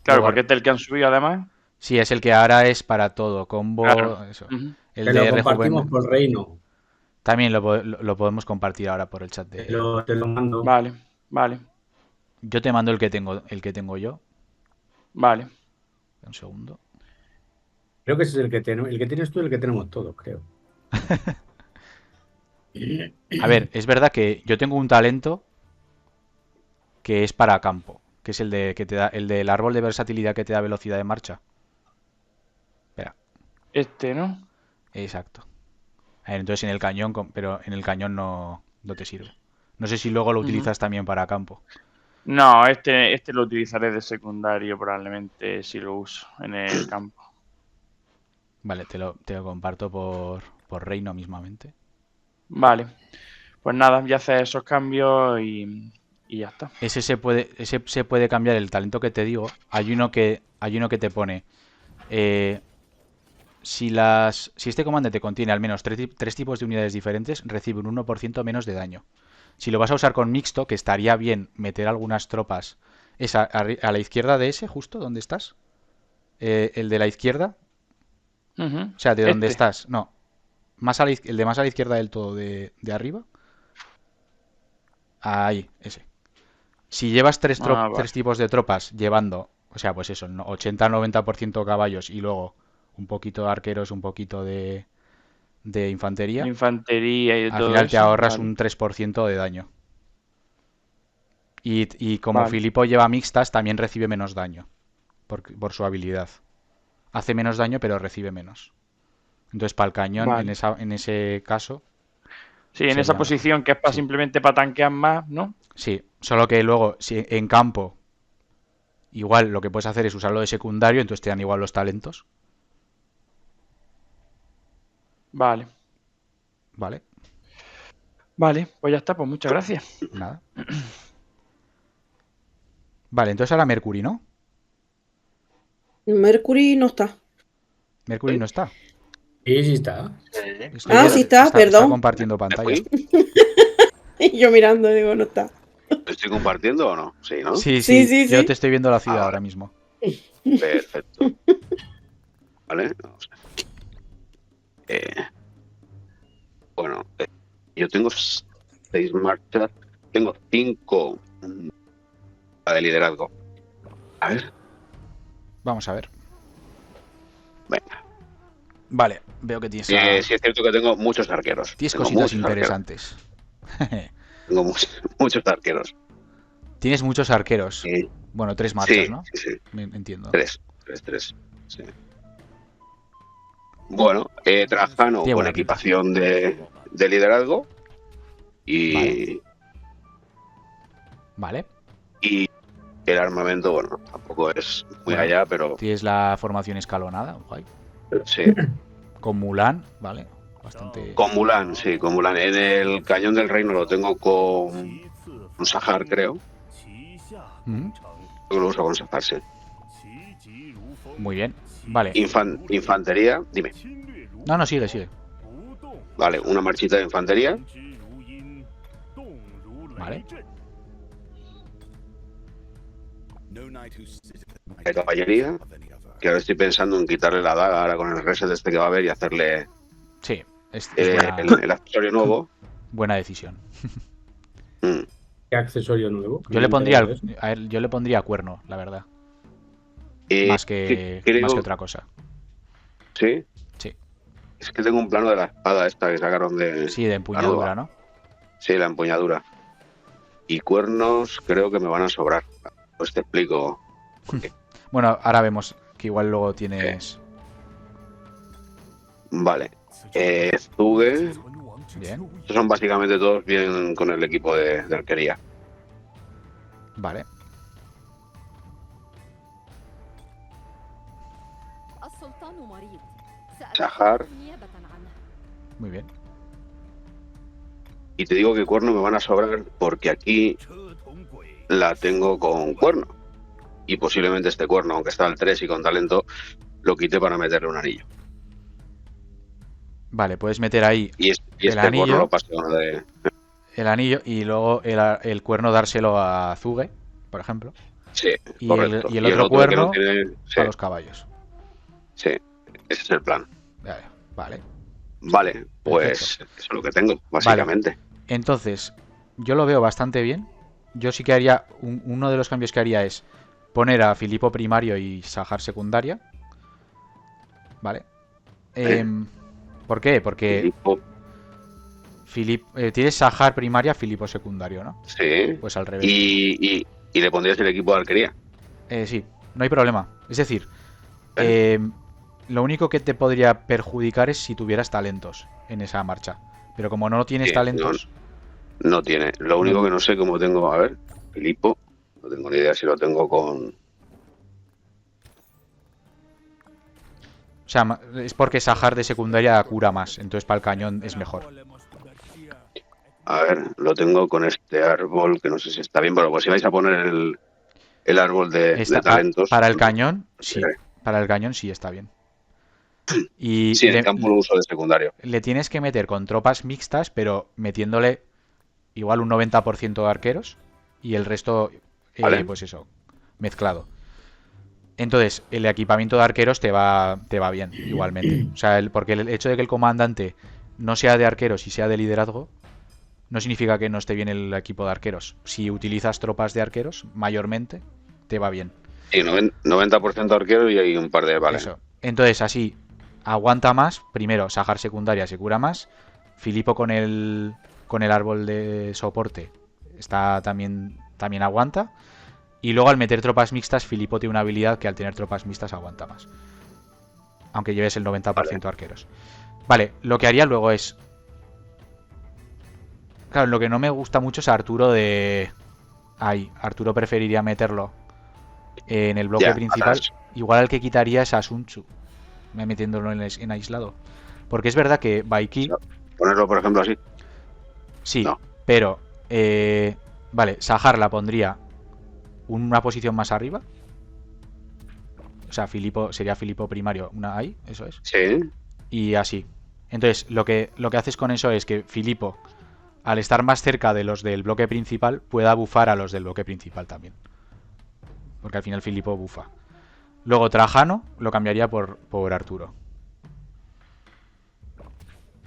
Luego, porque este es el que han subido además. sí, es el que ahora es para todo. Combo, Claro. eso. Ujú. El Te de lo compartimos rejuven... por reino. También lo podemos compartir ahora por el chat de... Te lo mando. Vale, vale, Yo te mando el que tengo yo. vale. Un segundo. Creo que ese es el que tenemos. El que tienes tú, el que tenemos todos, creo. A ver, es verdad que yo tengo un talento que es para campo, que es el del árbol de versatilidad que te da velocidad de marcha. Este, ¿no? Exacto. A ver, entonces en el cañón, pero en el cañón no te sirve. No sé si luego lo Ujú. utilizas también para campo. No, este lo utilizaré de secundario probablemente si lo uso en el campo. Vale, te lo comparto por reino mismamente. Vale, pues nada, ya haces esos cambios y ya está. Ese se puede cambiar el talento que te digo. Hay uno que te pone. eh, si este comandante contiene al menos tres tipos de unidades diferentes, recibe un 1% menos de daño. Si lo vas a usar con mixto, que estaría bien meter algunas tropas. Es a la izquierda de ese, justo, ¿dónde estás? El de la izquierda. Ujú. O sea, ¿de dónde Este. estás? No. El de más a la izquierda del todo, de arriba. Ahí, ese. Si llevas Vale. tres tipos de tropas llevando, o sea, pues eso, 80-90% caballos y luego un poquito de arqueros, un poquito de De infantería, infantería y de al todo final te eso. ahorras Vale. un 3% de daño. Y como Vale. Filipo lleva mixtas, también recibe menos daño por su habilidad. Hace menos daño, pero recibe menos. Entonces, para el cañón, en Vale. ese caso, Sí, en esa sería mejor. posición que es para Sí, simplemente para tanquear más, ¿no? sí. Solo que luego, si en campo, igual lo que puedes hacer es usarlo de secundario, entonces te dan igual los talentos. Vale. ¿Vale? Vale, pues ya está, pues muchas gracias. Nada. Vale, entonces ahora Mercury, ¿no? Mercury no está. Mercury no está. Y sí está. Estoy Sí viendo, está, está perdón. compartiendo ¿Me pantalla. fui? Y yo mirando, digo, no está. ¿Estoy compartiendo o no? Sí, ¿no? Sí, Sí, sí, sí, yo te sí. estoy viendo la ciudad Ah, ahora vale. mismo. Perfecto. Vale. Vamos a ver. Bueno, yo tengo 6 marchas. Tengo 5 de liderazgo. A ver. Vamos a ver. Venga. Vale, veo que tienes, Sí es cierto que tengo muchos arqueros. tienes Tengo cositas muchos arqueros. interesantes. Tengo muchos arqueros. Tienes muchos arqueros. Sí, Bueno, 3 marchas, sí, ¿no? sí. Entiendo. 3. Sí. Bueno, Trajano Tiene con buena pinta. equipación de liderazgo Vale, y, vale. y el armamento, bueno, tampoco es muy Bueno, allá, pero tienes la formación escalonada, guay. sí. Con Mulan, vale. Bastante. Con Mulan, sí, con Mulan. En el Cañón del Reino lo tengo con Sahar, creo. Mm, Yo lo uso con Sahar, sí. Muy bien. Vale. Infantería, dime. No, sigue, sigue. Vale, una marchita de infantería. Vale. De caballería. Que ahora estoy pensando en quitarle la daga ahora con el reset este que va a haber y hacerle Sí, es el accesorio nuevo. buena decisión. Mm. ¿Qué accesorio nuevo? Yo le No me he pondría, enterado de eso. a ver, yo le pondría cuerno, la verdad. Y Más que creo, otra cosa. sí, Sí, es que tengo un plano de la espada esta que sacaron de sí, de la empuñadura, nueva. ¿no? Sí, la empuñadura. Y cuernos creo que me van a sobrar. Pues te explico por qué. Bueno, ahora vemos que igual luego tienes. Vale. Zuge. Bien, Estos son básicamente todos bien con el equipo de arquería. vale. Sahar. Muy bien. Y te digo que cuerno me van a sobrar porque aquí la tengo con cuerno. Y posiblemente este cuerno, aunque está al 3 y con talento, lo quite para meterle un anillo. Vale, puedes meter ahí Y el este anillo. cuerno lo paso a uno de... el anillo y luego el cuerno dárselo a Zuge, por ejemplo. Sí, Y correcto. el otro que cuerno no tiene... Sí, a los caballos. sí, ese es el plan. Vale. Vale, pues eso es lo que tengo, básicamente. Entonces, yo lo veo bastante bien. Yo sí que haría. Uno de los cambios que haría es poner a Filipo primario y Sahar secundaria. Vale. ¿Por qué? Porque tienes Sahar primaria, Filipo secundario, ¿no? Sí. Pues al revés. Y le pondrías el equipo de arquería. Sí, no hay problema. Es decir, Lo único que te podría perjudicar es si tuvieras talentos en esa marcha. Pero como no tienes Sí, talentos, no tiene. Lo único que no sé cómo tengo, a ver, Filipo, no tengo ni idea si lo tengo con... o sea, es porque Sahar de secundaria cura más, entonces para el cañón es mejor. A ver, lo tengo con este árbol, que no sé si está bien, pero pues si vais a poner el árbol de talentos... Para el cañón, sí. diré. Para el cañón sí está bien. Y Sí, en campo lo uso de secundario. le tienes que meter con tropas mixtas, pero metiéndole igual un 90% de arqueros y el resto, Vale. pues eso, mezclado. Entonces, el equipamiento de arqueros te va bien, igualmente. O sea, porque el hecho de que el comandante no sea de arqueros y sea de liderazgo, no significa que no esté bien el equipo de arqueros. Si utilizas tropas de arqueros, mayormente, te va bien. Sí, 90% arquero y hay un par de... Vale. Eso. Entonces, así, aguanta más. Primero, Sahar secundaria se cura más. Filipo con el árbol de soporte está también aguanta. Y luego al meter tropas mixtas, Filipo tiene una habilidad que al tener tropas mixtas aguanta más. Aunque lleves el 90% arqueros. Vale, lo que haría luego es... Claro, lo que no me gusta mucho es Arturo de... Ahí, Arturo preferiría meterlo en el bloque principal. Atrás. Igual el que quitaría es a Sun Tzu, metiéndolo en aislado. Porque es verdad que Baiki... Ponerlo, por ejemplo, así. Sí, No. pero... vale, Sahar la pondría una posición más arriba. O sea, sería Filipo primario, una ahí, eso es. Sí. Y así. Entonces, lo que haces con eso es que Filipo, al estar más cerca de los del bloque principal, pueda bufar a los del bloque principal también. Porque al final Filipo bufa. Luego Trajano lo cambiaría por Arturo.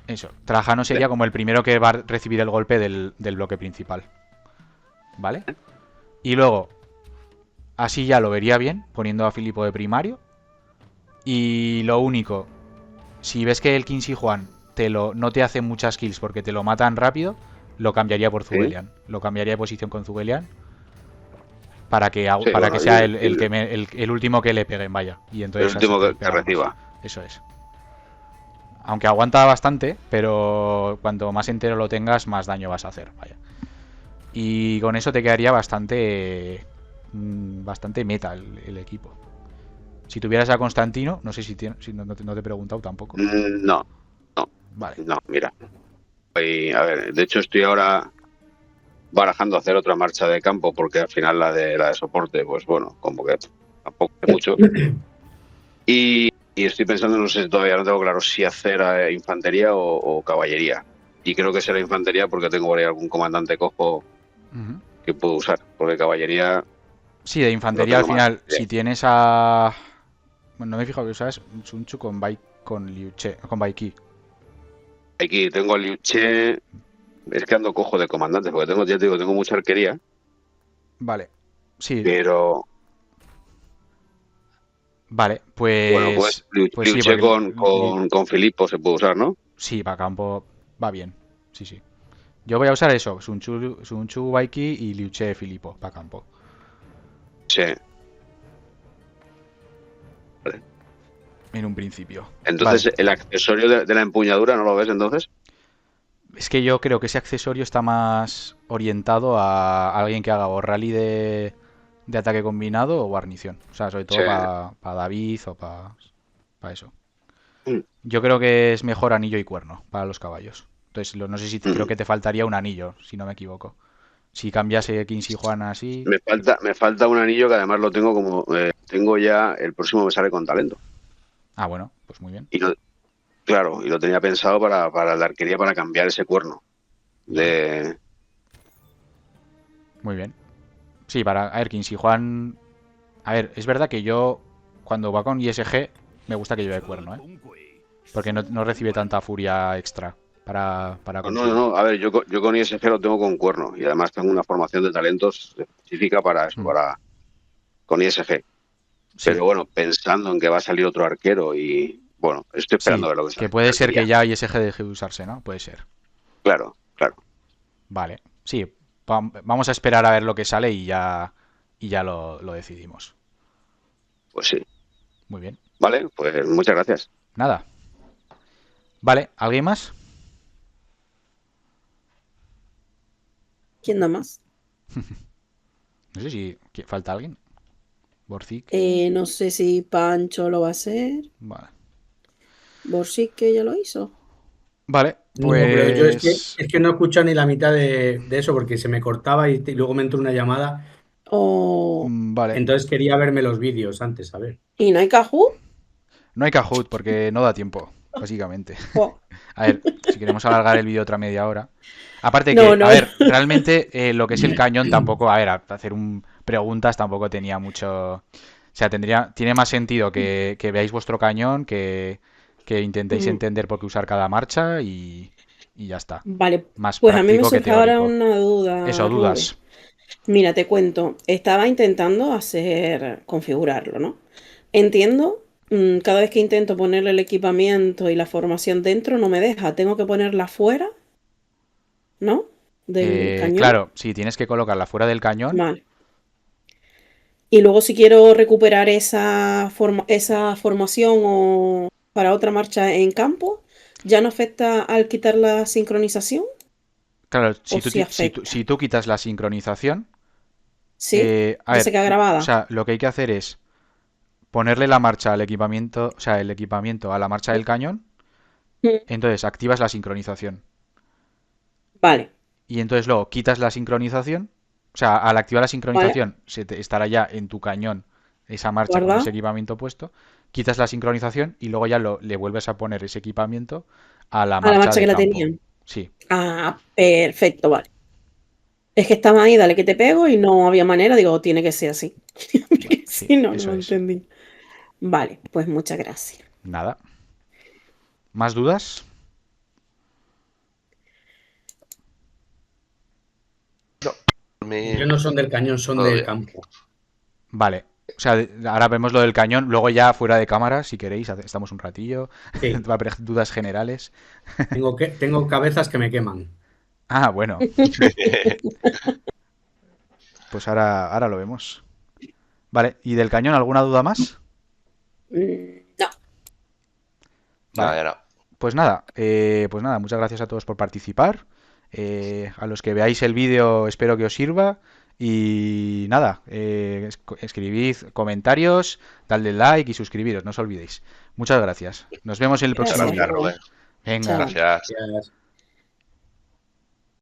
Eso. Trajano sería como el primero que va a recibir el golpe del bloque principal. ¿Vale? Y luego, así ya lo vería bien, poniendo a Filipo de primario. Y lo único, si ves que el Qinshi Huang no te hace muchas kills porque te lo matan rápido, lo cambiaría por Zubelian. Lo cambiaría de posición con Zubelian para que sea el último que le peguen, vaya. Y entonces el último que reciba. Eso es. Aunque aguanta bastante, pero cuanto más entero lo tengas, más daño vas a hacer, vaya. Y con eso te quedaría bastante meta el equipo. Si tuvieras a Constantino, no sé si no te he preguntado tampoco. No. Vale. No, mira. A ver, de hecho estoy ahora barajando hacer otra marcha de campo porque al final la de soporte, pues bueno, como que tampoco es mucho. Y estoy pensando, no sé, todavía no tengo claro si hacer infantería o caballería. Y creo que será infantería porque tengo por ahí algún comandante cojo que puedo usar. Porque caballería... Sí, de infantería al final, si tienes a... Bueno, no me he fijado que usas Sun Tzu con Liu Che, con Baiki. Aquí tengo a Liu Che... Es que ando cojo de comandantes, porque ya te digo, tengo mucha arquería. Vale, sí. Pero... Vale, pues... Bueno, pues Liu sí, Che con Filipo se puede usar, ¿no? Sí, para campo va bien, sí. Yo voy a usar eso, Sun Tzu Baiki y Liu Che Filipo para campo. Sí. Vale. En un principio. Entonces, vale. ¿el accesorio de la empuñadura no lo ves entonces? Es que yo creo que ese accesorio está más orientado a alguien que haga o rally de ataque combinado o guarnición. O sea, sobre todo para David o para eso. Yo creo que es mejor anillo y cuerno para los caballos. Entonces, no sé si creo que te faltaría un anillo, si no me equivoco. Si cambiase Qinshi Huang así... Me falta un anillo que además lo tengo como... tengo ya... El próximo me sale con talento. Ah, bueno, pues muy bien. Claro, y lo tenía pensado para la arquería para cambiar ese cuerno. Muy bien. Sí, a ver, Qinshi Huang... A ver, es verdad que yo, cuando va con ISG, me gusta que lleve cuerno, ¿eh? Porque no recibe tanta furia extra para No. A ver, yo con ISG lo tengo con cuerno. Y además tengo una formación de talentos específica para eso, con ISG. Sí. Pero bueno, pensando en que va a salir otro arquero y... Bueno, estoy esperando a ver lo que sale. Que puede ser que ya ISG deje de usarse, ¿no? Puede ser. Claro. Vale. Sí, vamos a esperar a ver lo que sale y ya lo decidimos. Pues sí. Muy bien. Vale, pues muchas gracias. Nada. Vale, ¿alguien más? ¿Quién da más? No sé si falta alguien. Borcic. No sé si Pancho lo va a hacer. Vale. Borsic que ya lo hizo. Vale, No, pero yo pues... es que no he escuchado ni la mitad de eso porque se me cortaba y luego me entró una llamada. Oh, Vale. Entonces quería verme los vídeos antes, a ver. ¿y no hay Kahoot? No hay Kahoot porque no da tiempo, básicamente. Oh, A ver, si queremos alargar el vídeo otra media hora. Aparte no, que, no. a ver, realmente lo que es el cañón tampoco, a ver, hacer preguntas tampoco tenía mucho... O sea, tiene más sentido que veáis vuestro cañón, que intentéis Mm, entender por qué usar cada marcha y ya está. Vale, Más pues a mí me práctico que surge ahora teórico. una duda, Eso, Rube. dudas. Mira, te cuento. Estaba intentando configurarlo, ¿no? Entiendo, cada vez que intento ponerle el equipamiento y la formación dentro, no me deja. Tengo que ponerla fuera, ¿no? Del cañón. Claro, si tienes que colocarla fuera del cañón, Vale. Y luego si quiero recuperar esa formación o para otra marcha en campo, ¿ya no afecta al quitar la sincronización? claro, ¿O sí si afecta? tú quitas la sincronización, ¿Sí? a Ya se ver, queda o grabada. sea, lo que hay que hacer es ponerle la marcha al equipamiento, o sea, el equipamiento a la marcha del cañón, Mm, entonces activas la sincronización. vale, Y entonces luego quitas la sincronización, o sea, al activar la vale. sincronización estará ya en tu cañón esa marcha con ese Guarda. equipamiento puesto, quitas la sincronización y luego ya le vuelves a poner ese equipamiento a la A la marcha marcha de que la campo. tenían. Sí, Ah, perfecto, vale. Es que estaba ahí, dale que te pego y no había manera. Digo, tiene que ser así. Porque sí, si no, no eso lo es. entendí. Vale, pues muchas gracias. Nada. ¿Más dudas? Por mí, Yo no son del cañón, son todo del bien. campo. Vale. O sea, ahora vemos lo del cañón, luego ya fuera de cámara, si queréis, estamos un ratillo. Sí, Va a haber dudas generales. tengo cabezas que me queman. Ah, bueno, pues ahora lo vemos. Vale, ¿y del cañón alguna duda más? No, Vale, Nada, ya no. pues nada, muchas gracias a todos por participar. A los que veáis el vídeo espero que os sirva. Y nada, escribid comentarios, dadle like y suscribiros, no os olvidéis. Muchas gracias. Nos vemos en el Muchas próximo gracias, gracias, vídeo. Rubén. Rubén. Venga, Chao. Gracias. Ya-